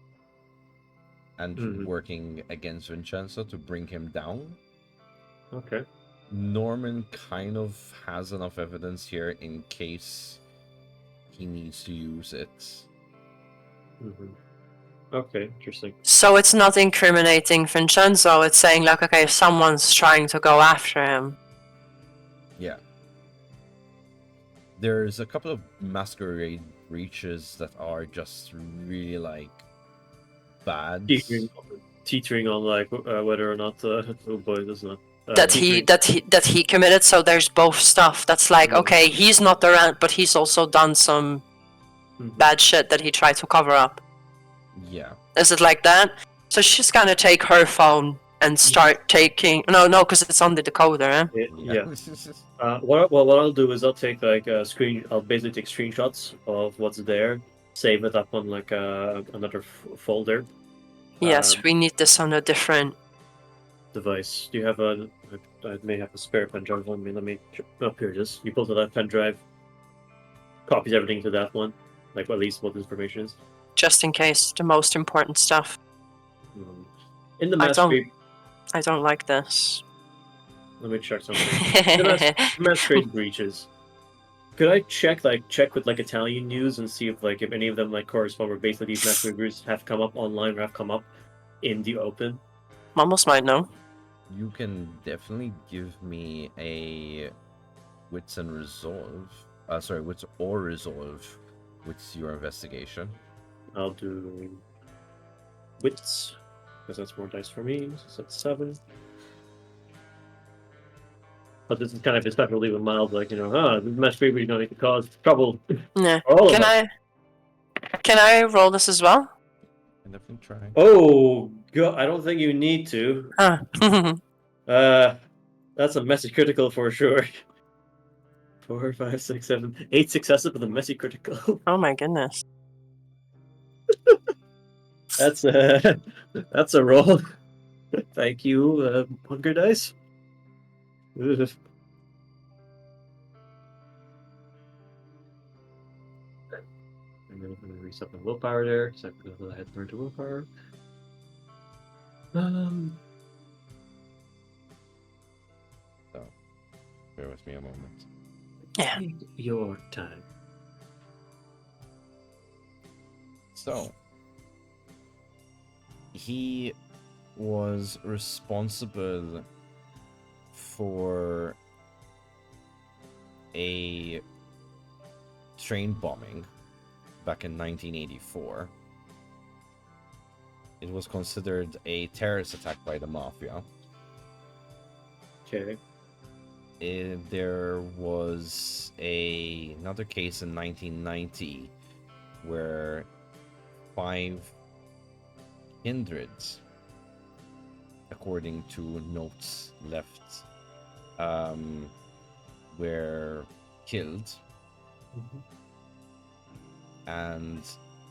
and working against Vincenzo to bring him down. Okay. Norman kind of has enough evidence here in case he needs to use it. Okay, interesting. So it's not incriminating Vincenzo, it's saying, like, okay, if someone's trying to go after him. Yeah. There's a couple of Masquerade breaches that are just really, like, bad. Teetering on, like, whether or not, oh boy, this is not. That he committed, so there's both stuff that's like, Yeah. okay, he's not the rat, but he's also done some bad shit that he tried to cover up. Yeah. Is it like that? So she's gonna take her phone and start taking. No, because it's on the decoder, eh? Yeah. What I'll do is I'll take like a screen. I'll basically take screenshots of what's there, save it up on like another folder. Yes, we need this on a different device. Do you have a? I may have a spare pen drive on me. Let me. Oh, here it is. You pull to that pen drive. Copies everything to that one, like at least what the information is. just in case, the most important stuff. In the Masquerade. I don't like this. Let me check something. The Masquerade breaches. Could I check with like Italian news and see if any of them like correspond where basically these Masquerade breaches have come up online or have come up in the open? Mumbles might know. You can definitely give me a wits and resolve. Wits or resolve with your investigation. I'll do wits because that's more dice for me. So that's 7. But this is kind of especially with Miles, like, this Masquerade is going to cause trouble Yeah. for all of Can us. I roll this as well? Can definitely try. Oh, God, I don't think you need to. Huh. That's a messy critical for sure. 4, 5, 6, 7, 8 successes with a messy critical. Oh my goodness. That's that's a roll. Thank you, Hunger Dice. Ugh. And then I'm going to reset my willpower there, because I had turned to willpower. So, bear with me a moment. Yeah. Take your time. So, he was responsible for a train bombing back in 1984. It was considered a terrorist attack by the mafia. Okay. There was another case in 1990 where 5 kindreds, according to notes left, were killed, and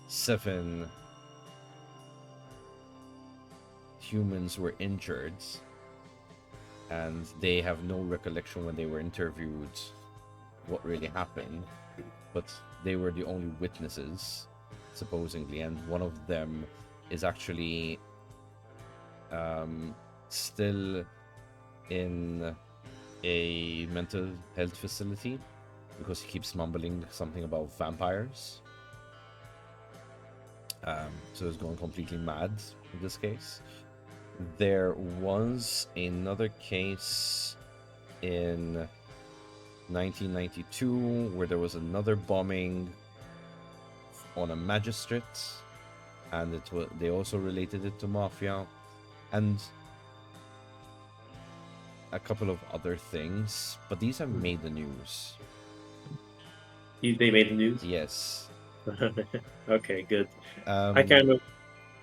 7 humans were injured, and they have no recollection when they were interviewed what really happened, but they were the only witnesses, supposedly, and one of them is actually still in a mental health facility because he keeps mumbling something about vampires. So he's going completely mad in this case. There was another case in 1992 where there was another bombing on a magistrate, and they also related it to mafia, and a couple of other things, but these have made the news. They made the news? Yes. Okay, good. I kind of...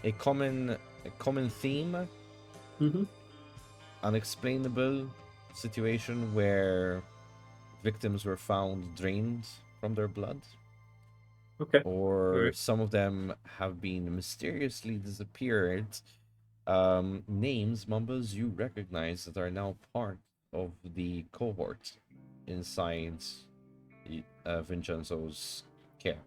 a common theme, unexplainable situation where victims were found drained from their blood. Okay. Or some of them have been mysteriously disappeared. Names, Mumbles, you recognize that are now part of the cohort inside Vincenzo's care.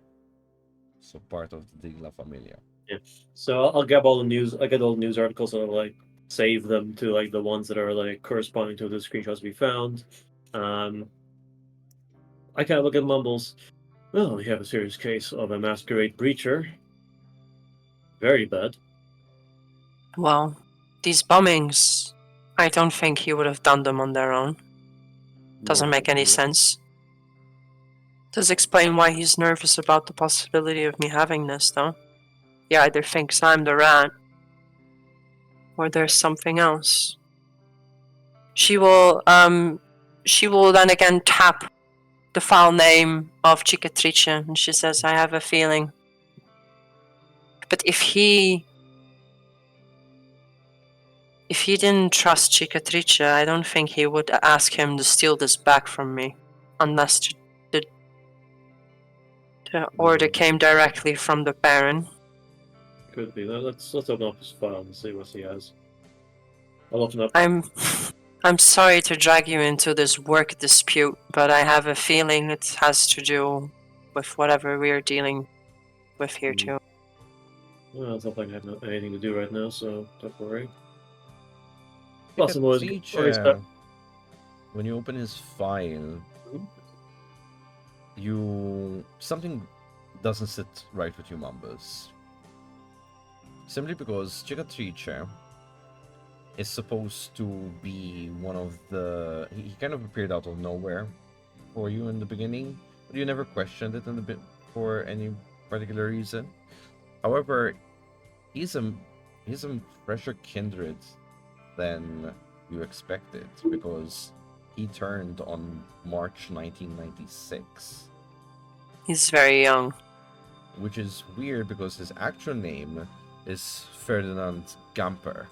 So part of the La Familia. Yeah. So I'll get all the news. I get all the news articles, and I'll save them to the ones that are corresponding to the screenshots we found. I kind of look at Mumbles. Well, we have a serious case of a Masquerade breacher. Very bad. Well, these bombings, I don't think he would have done them on their own. Doesn't make any sense. Does explain why he's nervous about the possibility of me having this, though. He either thinks I'm the rat, or there's something else. She will then again tap the file name of Cicatrice, and she says, I have a feeling. But if he didn't trust Cicatrice, I don't think he would ask him to steal this back from me, unless the order came directly from the Baron. Could be. Let's open up his file and see what he has. I'll open up. I'm sorry to drag you into this work dispute, but I have a feeling it has to do with whatever we're dealing with here too. Well, it's not like I have anything to do right now, so don't worry. When you open his file, something doesn't sit right with you, Mumbles. Simply because Cicatrice is supposed to be one of the... He kind of appeared out of nowhere for you in the beginning, but you never questioned it for any particular reason. However, he's a fresher kindred than you expected, because he turned on March 1996, He's very young. which is weird because his actual name is Ferdinand Gamper.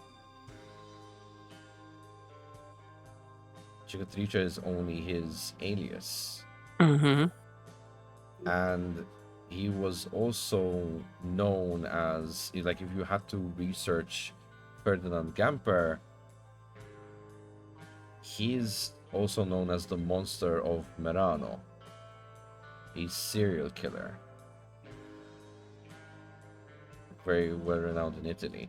Cicatrice is only his alias. Mm-hmm. And he was also known as, like, if you had to research Ferdinand Gamper, he's also known as the Monster of Merano, a serial killer, very well renowned in Italy.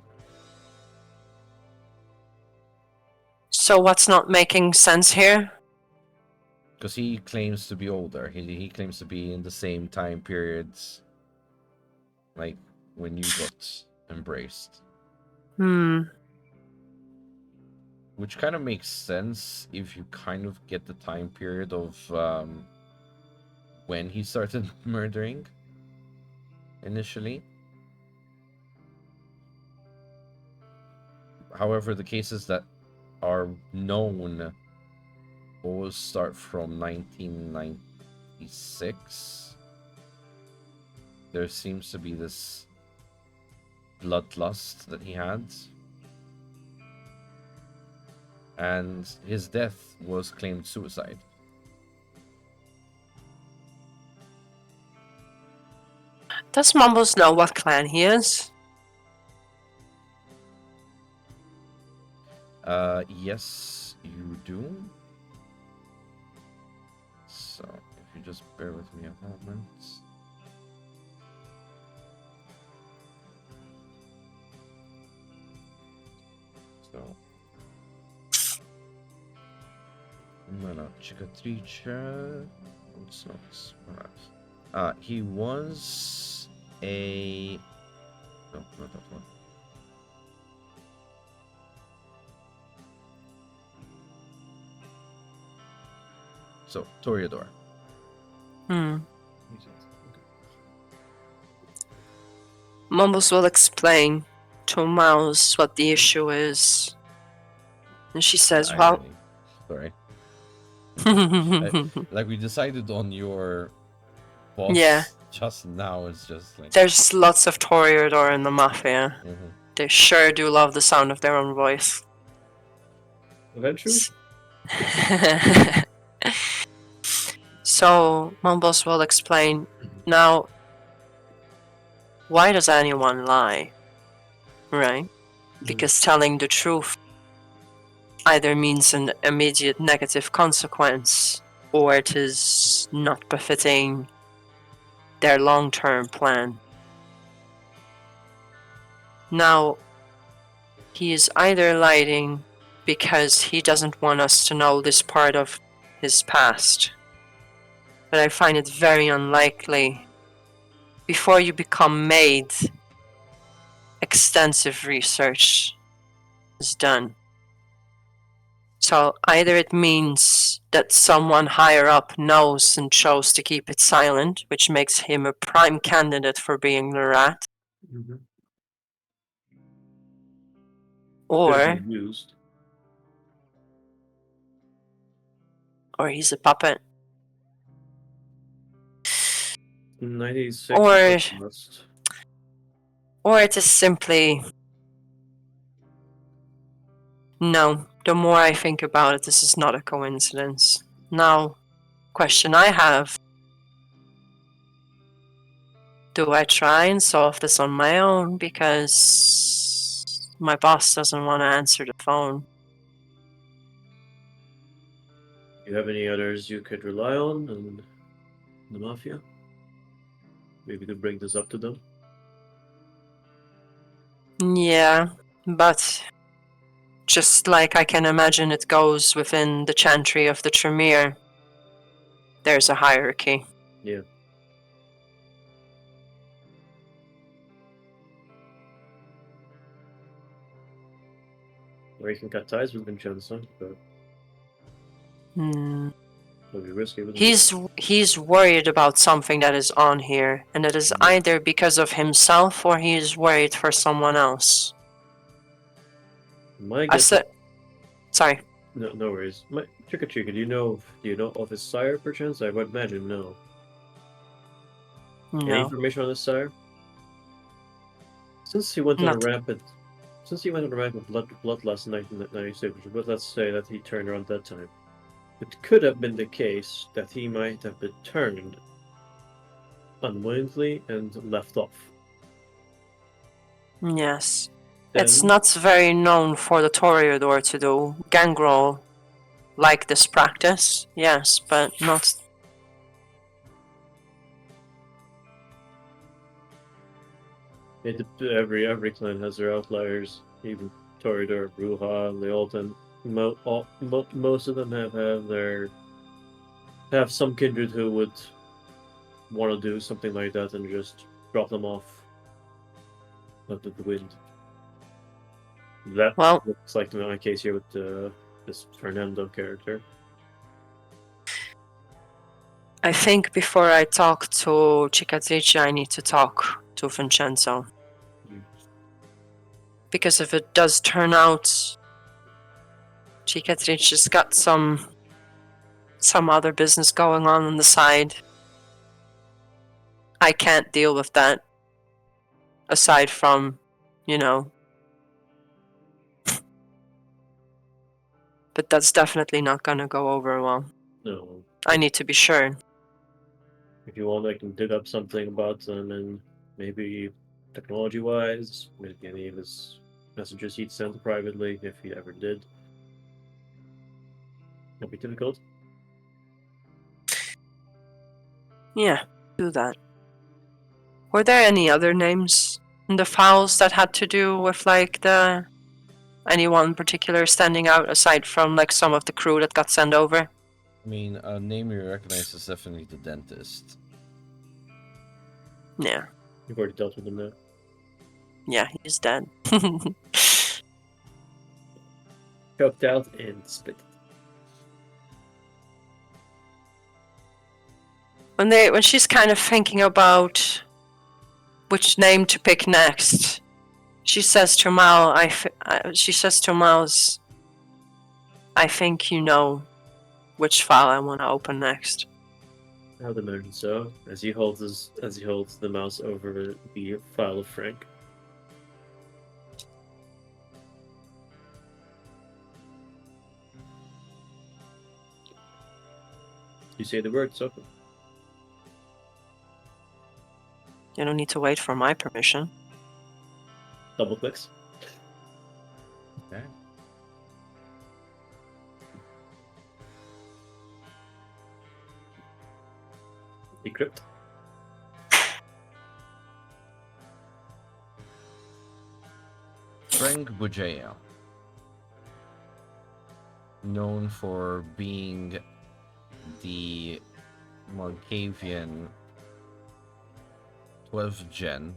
So what's not making sense here? Because he claims to be older. He claims to be in the same time periods, like when you got embraced. Which kind of makes sense if you kind of get the time period of when he started murdering initially. However, the cases that are known all start from 1996. There seems to be this bloodlust that he had. And his death was claimed suicide. Does Mumbles know what clan he is? Yes, you do. So, if you just bear with me a moment. So, no, Cicatrice. It's not. He was a. No, not that one. So, Toreador. Mumbles will explain to Mouse what the issue is. And she says, well... Sorry. Like, we decided on your boss just now. It's just like... There's lots of Toreador in the Mafia. Mm-hmm. They sure do love the sound of their own voice. Eventually? So, Mumbles will explain, now, why does anyone lie? Right? Because telling the truth either means an immediate negative consequence, or it is not befitting their long-term plan. Now, he is either lying because he doesn't want us to know this part of his past, but I find it very unlikely. Before you become maid, extensive research is done. So either it means that someone higher up knows and chose to keep it silent, which makes him a prime candidate for being the rat, or he's a puppet. 96 or it is simply... No, the more I think about it, this is not a coincidence. Now, question I have: do I try and solve this on my own because my boss doesn't want to answer the phone? Do you have any others you could rely on in the Mafia? Maybe you could bring this up to them? Yeah, but just like I can imagine it goes within the chantry of the Tremere, there's a hierarchy. Yeah. Or you can cut ties with Vincenzo, but it'll be risky. He's worried about something that is on here, and it is either because of himself or he is worried for someone else. My guess. Sorry. No worries. Chicka, do you know of his sire perchance? I would imagine no. Any No, information on his sire? Since he went on a not. rampant bloodlust in 1996, but let's say that he turned around that time. It could have been the case that he might have been turned unwillingly and left off. Yes. It's Then not very known for the Toreador to do. Gangrel like this practice, yes, but not. every clan has their outliers. Even Toreador, Bruja, they all tend. Most of them have some kindred who would want to do something like that and just drop them off out of the wind. That Well, looks like my case here with this Fernando character. I think before I talk to Cicatrice, I need to talk to Vincenzo. Mm. Because if it does turn out Cicatrice's got some other business going on the side, I can't deal with that. Aside from, you know. But that's definitely not gonna go over well. No, I need to be sure. if you want, I can dig up something about them and maybe technology-wise, maybe any of his messages he'd sent privately if he ever did. Won't be difficult. Yeah, do that. Were there any other names in the files that had to do with like the anyone particular standing out aside from like some of the crew that got sent over? I mean, a name you recognize is definitely the dentist. Yeah. You've already dealt with him now. Yeah, he's dead. Choked out and spit. When she's kind of thinking about which name to pick next, she says to Mal, she says to Miles, I think you know which file I want to open next. I would imagine so. As he holds the mouse over the file of Frank. You say the word, it's open. You don't need to wait for my permission. Double clicks. Okay. Decrypt. Frank Bujaya, known for being the Malkavian 12th gen,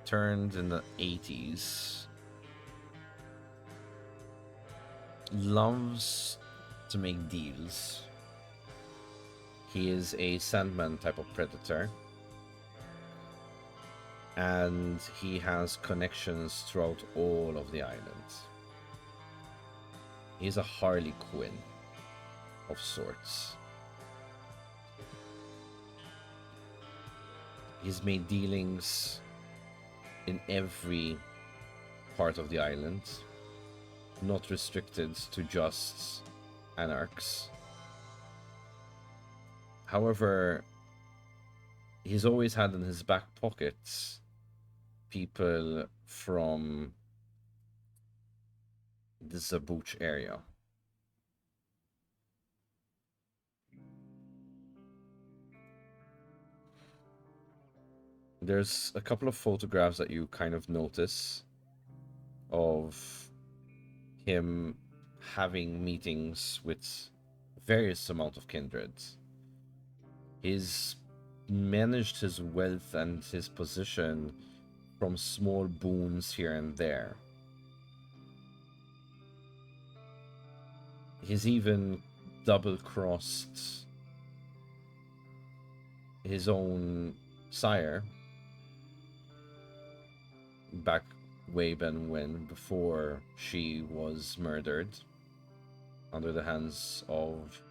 turned in the 80s, loves to make deals. He is a Sandman type of predator, and he has connections throughout all of the islands. He's a Harley Quinn of sorts. He's made dealings in every part of the island, not restricted to just anarchs. However, he's always had in his back pockets people from the Zabuch area. There's a couple of photographs that you kind of notice of him having meetings with various amount of kindreds. He's managed his wealth and his position from small boons here and there. He's even double-crossed his own sire back Wei Ben Wen before she was murdered under the hands of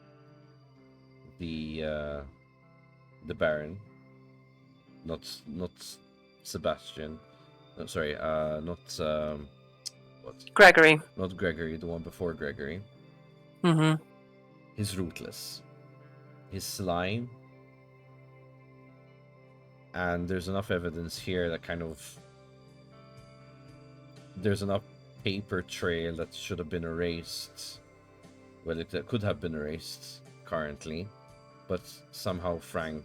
the Baron, not Sebastian. No, sorry, not what? Gregory. Not Gregory, the one before Gregory. Mm-hmm. He's ruthless. He's sly. And there's enough evidence here that kind of... There's enough paper trail that should have been erased. Well, it could have been erased currently. But somehow Frank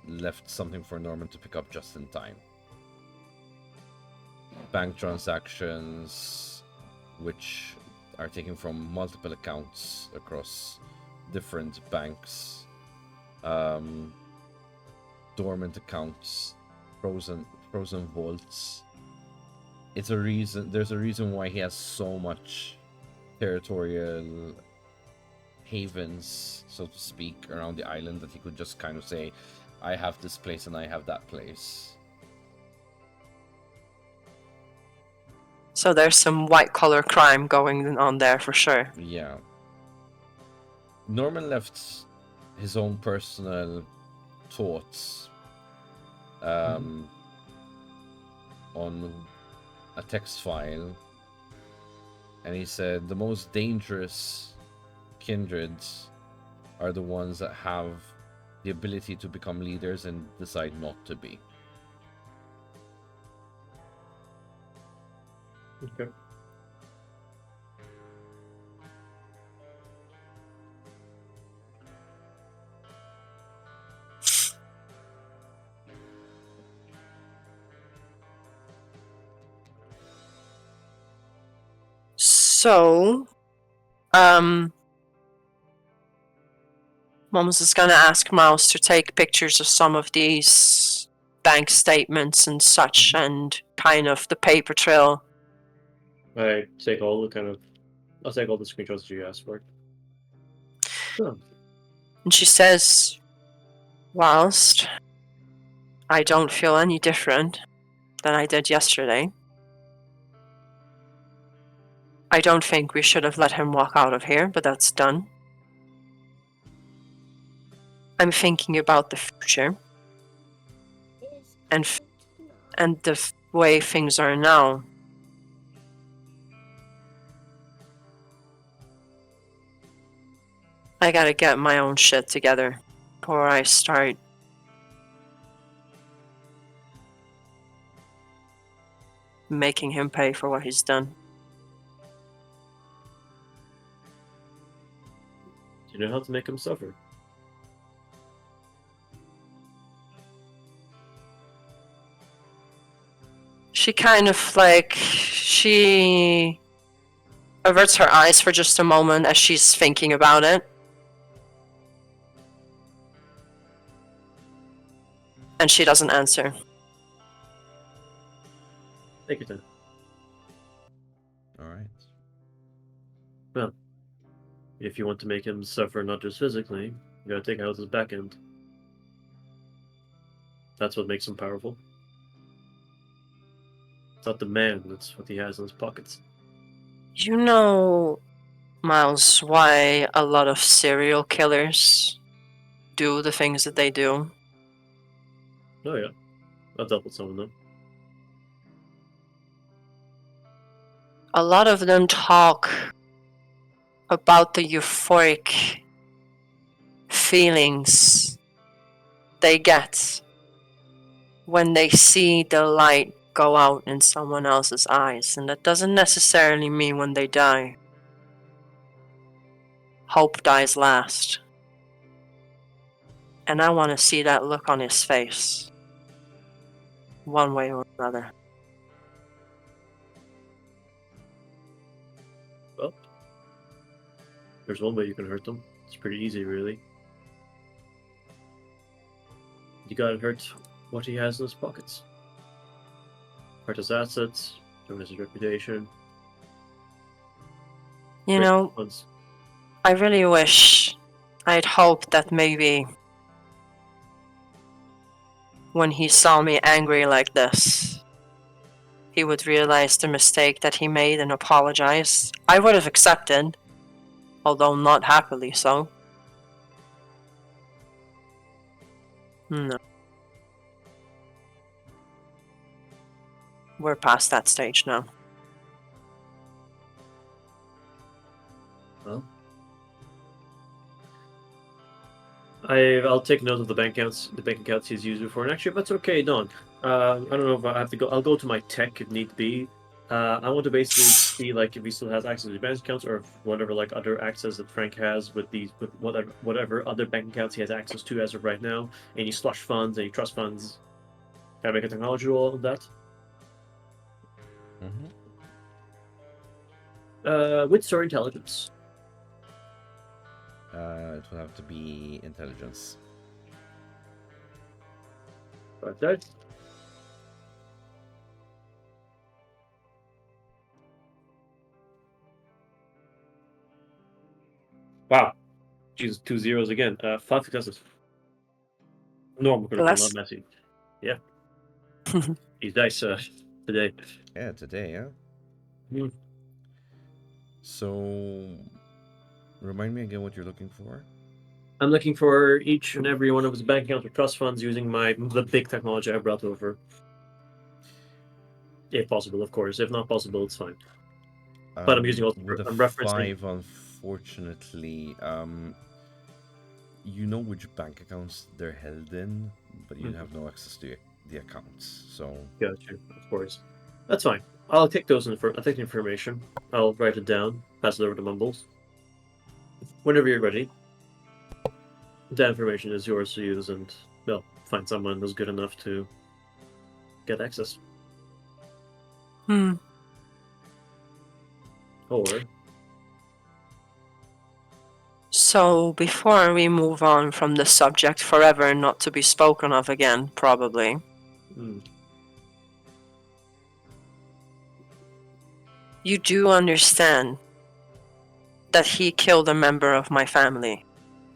left something for Norman to pick up just in time. Bank transactions, which are taken from multiple accounts across different banks, dormant accounts, frozen vaults. It's a reason. There's a reason why he has so much territorial havens, so to speak, around the island, that he could just kind of say, I have this place and I have that place. So there's some white-collar crime going on there for sure. Yeah. Norman left his own personal thoughts on a text file, and he said the most dangerous kindreds are the ones that have the ability to become leaders and decide not to be. Okay. So, Mums is gonna ask Mouse to take pictures of some of these bank statements and such, and kind of the paper trail. I take all the I'll take all the screenshots that you asked for. Oh. And she says, whilst I don't feel any different than I did yesterday, I don't think we should have let him walk out of here, but that's done. I'm thinking about the future and the way things are now. I gotta get my own shit together before I start making him pay for what he's done. You know how to make him suffer. She kind of she averts her eyes for just a moment as she's thinking about it. And she doesn't answer. Take your time. Alright. Well, if you want to make him suffer not just physically, you gotta take out his back end. That's what makes him powerful. It's not the man, that's what he has in his pockets. You know, Miles, why a lot of serial killers do the things that they do? Oh yeah. I've dealt with some of them. A lot of them talk about the euphoric feelings they get when they see the light go out in someone else's eyes, and that doesn't necessarily mean when they die. Hope dies last. And I want to see that look on his face, one way or another. Well, there's one way you can hurt them. It's pretty easy, really. You gotta hurt what he has in his pockets. Hurt his assets, ruin his reputation. You know, Once. I really wish, I'd hoped that maybe when he saw me angry like this, he would realize the mistake that he made and apologize. I would have accepted, although not happily so. No. We're past that stage now. Well, I'll take note of the bank accounts he's used before. And actually, if that's okay, Don. I don't know if I have to go. I'll go to my tech if need be. I want to basically see like if he still has access to the bank accounts or if whatever like other access that Frank has with whatever other bank accounts he has access to as of right now. Any slush funds, any trust funds. Can I make a technology roll of that? Wits or intelligence? It will have to be intelligence. Right there. Wow. Jesus, 2 zeros again. 5 successes. Normal critical, Bless. not messy. Yeah. These dice today. Yeah, today, yeah. Hmm. So, remind me again what you're looking for. I'm looking for each and every one of his bank accounts or trust funds using the big technology I brought over. If possible, of course. If not possible, it's fine. But I'm using also. With a I'm referencing. 5, unfortunately, you know which bank accounts they're held in, but you have no access to the accounts. So, Gotcha, of course. That's fine. I'll take I'll take the information. I'll write it down. Pass it over to Mumbles. Whenever you're ready. That information is yours to use, and well, find someone who's good enough to get access. Or So, before we move on from the subject forever not to be spoken of again, probably, you do understand that he killed a member of my family,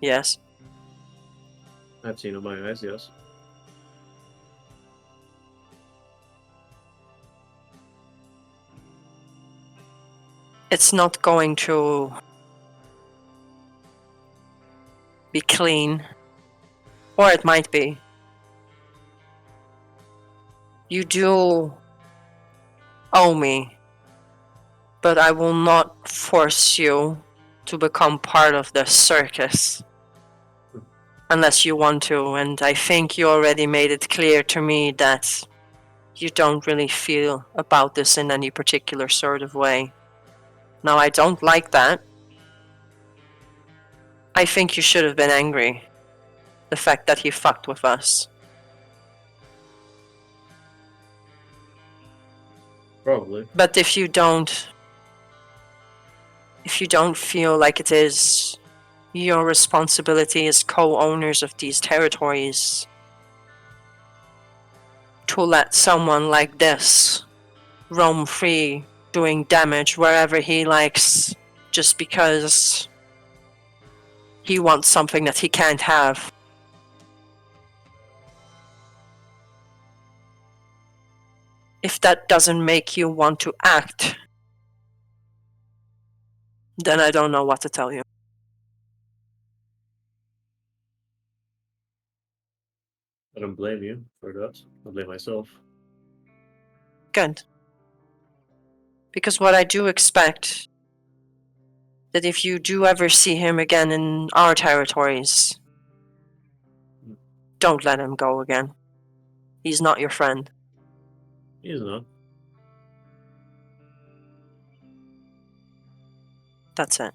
yes? I've seen in my eyes, yes. It's not going to be clean, or it might be. You do owe me, but I will not force you to become part of the circus unless you want to, and I think you already made it clear to me that you don't really feel about this in any particular sort of way. Now, I don't like that. I think you should have been angry. The fact that he fucked with us. Probably. But if you don't feel like it is your responsibility as co-owners of these territories to let someone like this roam free, doing damage wherever he likes, just because he wants something that he can't have. If that doesn't make you want to act, then I don't know what to tell you. I don't blame you for that. I blame myself. Good. Because what I do expect, that if you do ever see him again in our territories, don't let him go again. He's not your friend. He is not. That's it.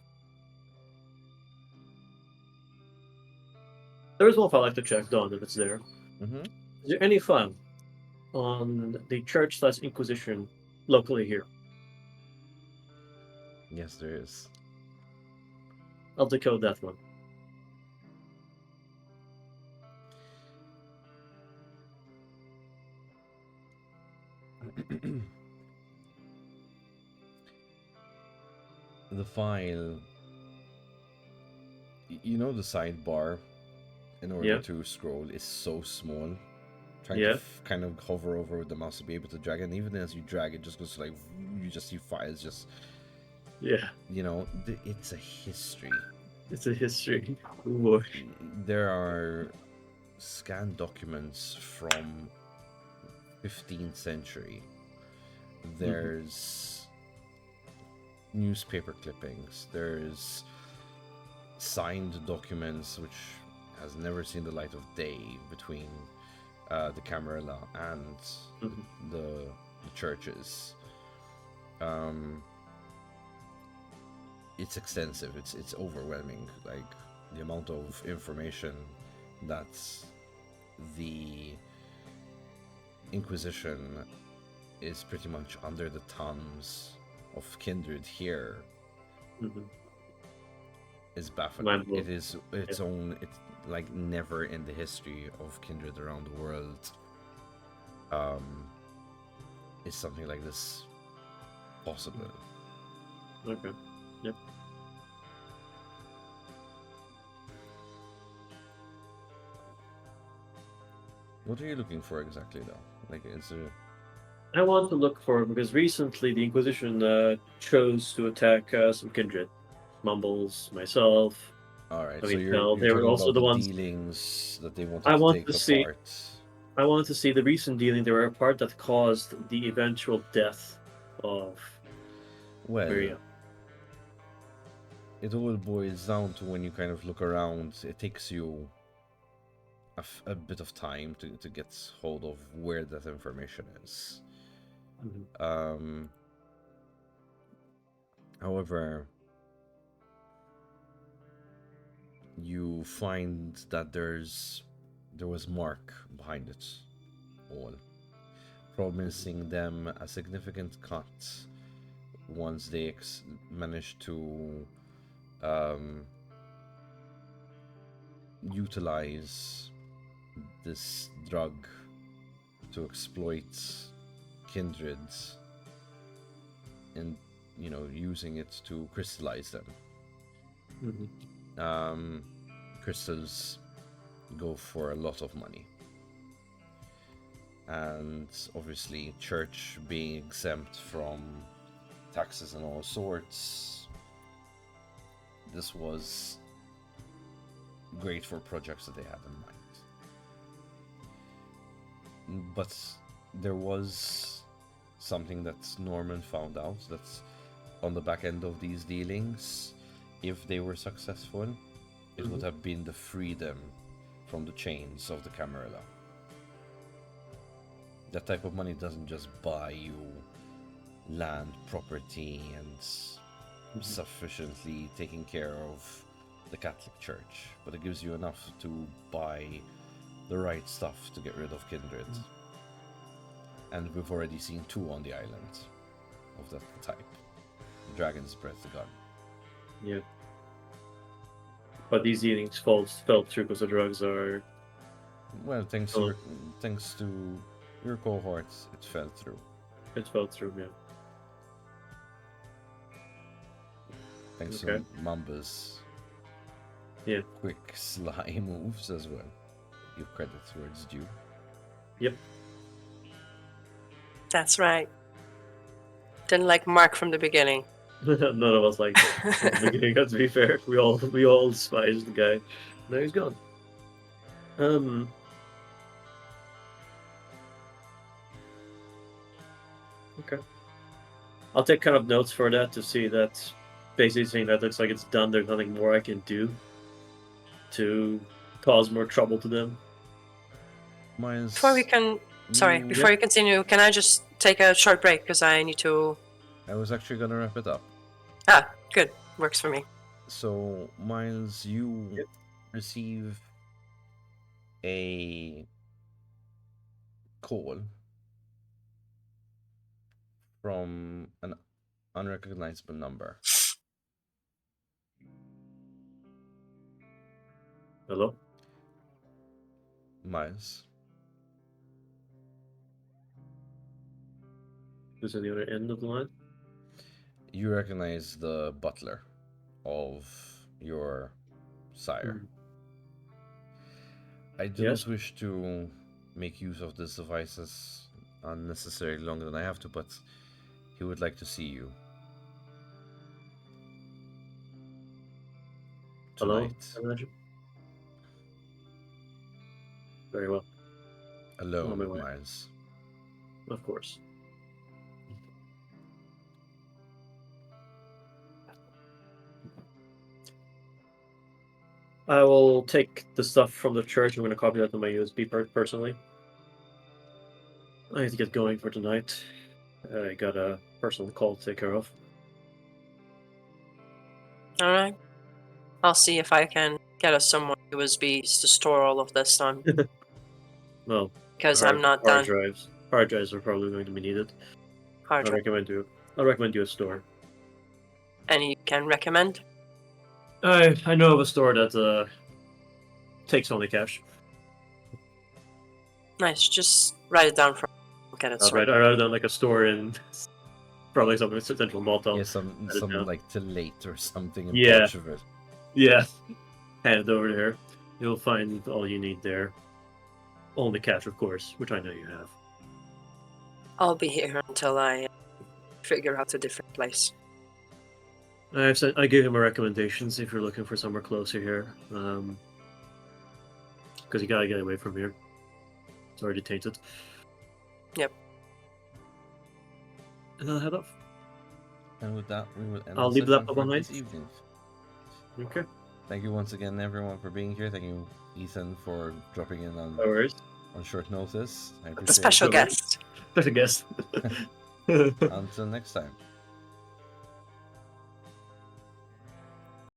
There is one file I like to check, Dawn, if it's there. Mm-hmm. Is there any file on the Church/Inquisition locally here? Yes, there is. I'll decode that one. The file, you know, the sidebar in order Yeah. to scroll is so small trying to kind of hover over with the mouse to be able to drag, and even as you drag, it just goes like you just see fires. Just it's a history. It's a history. Ooh. There are scanned documents from 15th century. There's newspaper clippings. There's signed documents which has never seen the light of day between the Camarilla and the churches. It's extensive. It's overwhelming. Like the amount of information that the Inquisition is pretty much under the thumbs of Kindred here is baffling. It is its own. It's like never in the history of Kindred around the world is something like this possible. Okay. Yep. What are you looking for exactly, though? Like, is there... I want to look for, because recently the Inquisition chose to attack some kindred. Mumbles, myself. Alright, I so mean, you're they were talking also about the the ones. dealings that they wanted I to want take to see. apart. I wanted to see the recent dealing. They were a part that caused the eventual death of Maria. It all boils down to when you kind of look around, it takes you a bit of time to get hold of where that information is. However, you find that there was Mark behind it all, promising them a significant cut once they managed to utilize this drug to exploit kindreds and using it to crystallize them. Crystals go for a lot of money, and obviously church being exempt from taxes and all sorts, this was great for projects that they had in mind. But there was something that Norman found out, that's on the back end of these dealings, if they were successful, it would have been the freedom from the chains of the Camarilla. That type of money doesn't just buy you land, property, and sufficiently taking care of the Catholic Church, but it gives you enough to buy the right stuff to get rid of Kindred. And we've already seen 2 on the island of that type. Dragon's Breath gun. Yeah. But these dealings fell through because the drugs are... Well, thanks to your cohorts, it fell through. It fell through, yeah. Thanks to Mumbles. Yeah. Quick, sly moves as well. Give credit where it's due. Yep. That's right. Didn't like Mark from the beginning. None of us liked it from the beginning, to be fair. We all despised the guy. Now he's gone. Okay. I'll take kind of notes for that to see that basically saying that looks like it's done, there's nothing more I can do to cause more trouble to them. Before we you continue, can I just take a short break because I need to... I was actually gonna wrap it up. Ah, good. Works for me. So, Miles, you receive a call from an unrecognizable number. Hello? Miles? Who's on the other end of the line? You recognize the butler of your sire. I do not wish to make use of this devices unnecessarily longer than I have to, but he would like to see you. Hello, Tonight. I imagine. Very well, on my Alone, way. Miles. Of course. I will take the stuff from the church. I'm going to copy that to my USB personally. I need to get going for tonight. I got a personal call to take care of. All right. I'll see if I can get us some more USBs to store all of this on, Well, because I'm not hard done. drives. Hard drives are probably going to be needed. Hard drive. I'll recommend you a store. Any you can recommend? I know of a store that takes only cash. Nice. Just write it down for. Get it I'd sorted. rather than like a store in probably something in central Malta. Yeah, some down. like to late or something in Yeah. bunch of it. Yeah, hand it over there. You'll find all you need there. Only cash, of course, which I know you have. I'll be here until I figure out a different place. I gave him a recommendations if you're looking for somewhere closer here, because you gotta get away from here. It's already tainted. Yep. And I'll head off. And with that, we will end I'll the leave the session laptop for behind. this evening. Okay. Thank you once again, everyone, for being here. Thank you, Ethan, for dropping in No worries. on short notice. I The appreciate special it. guest. Special guest. Until next time.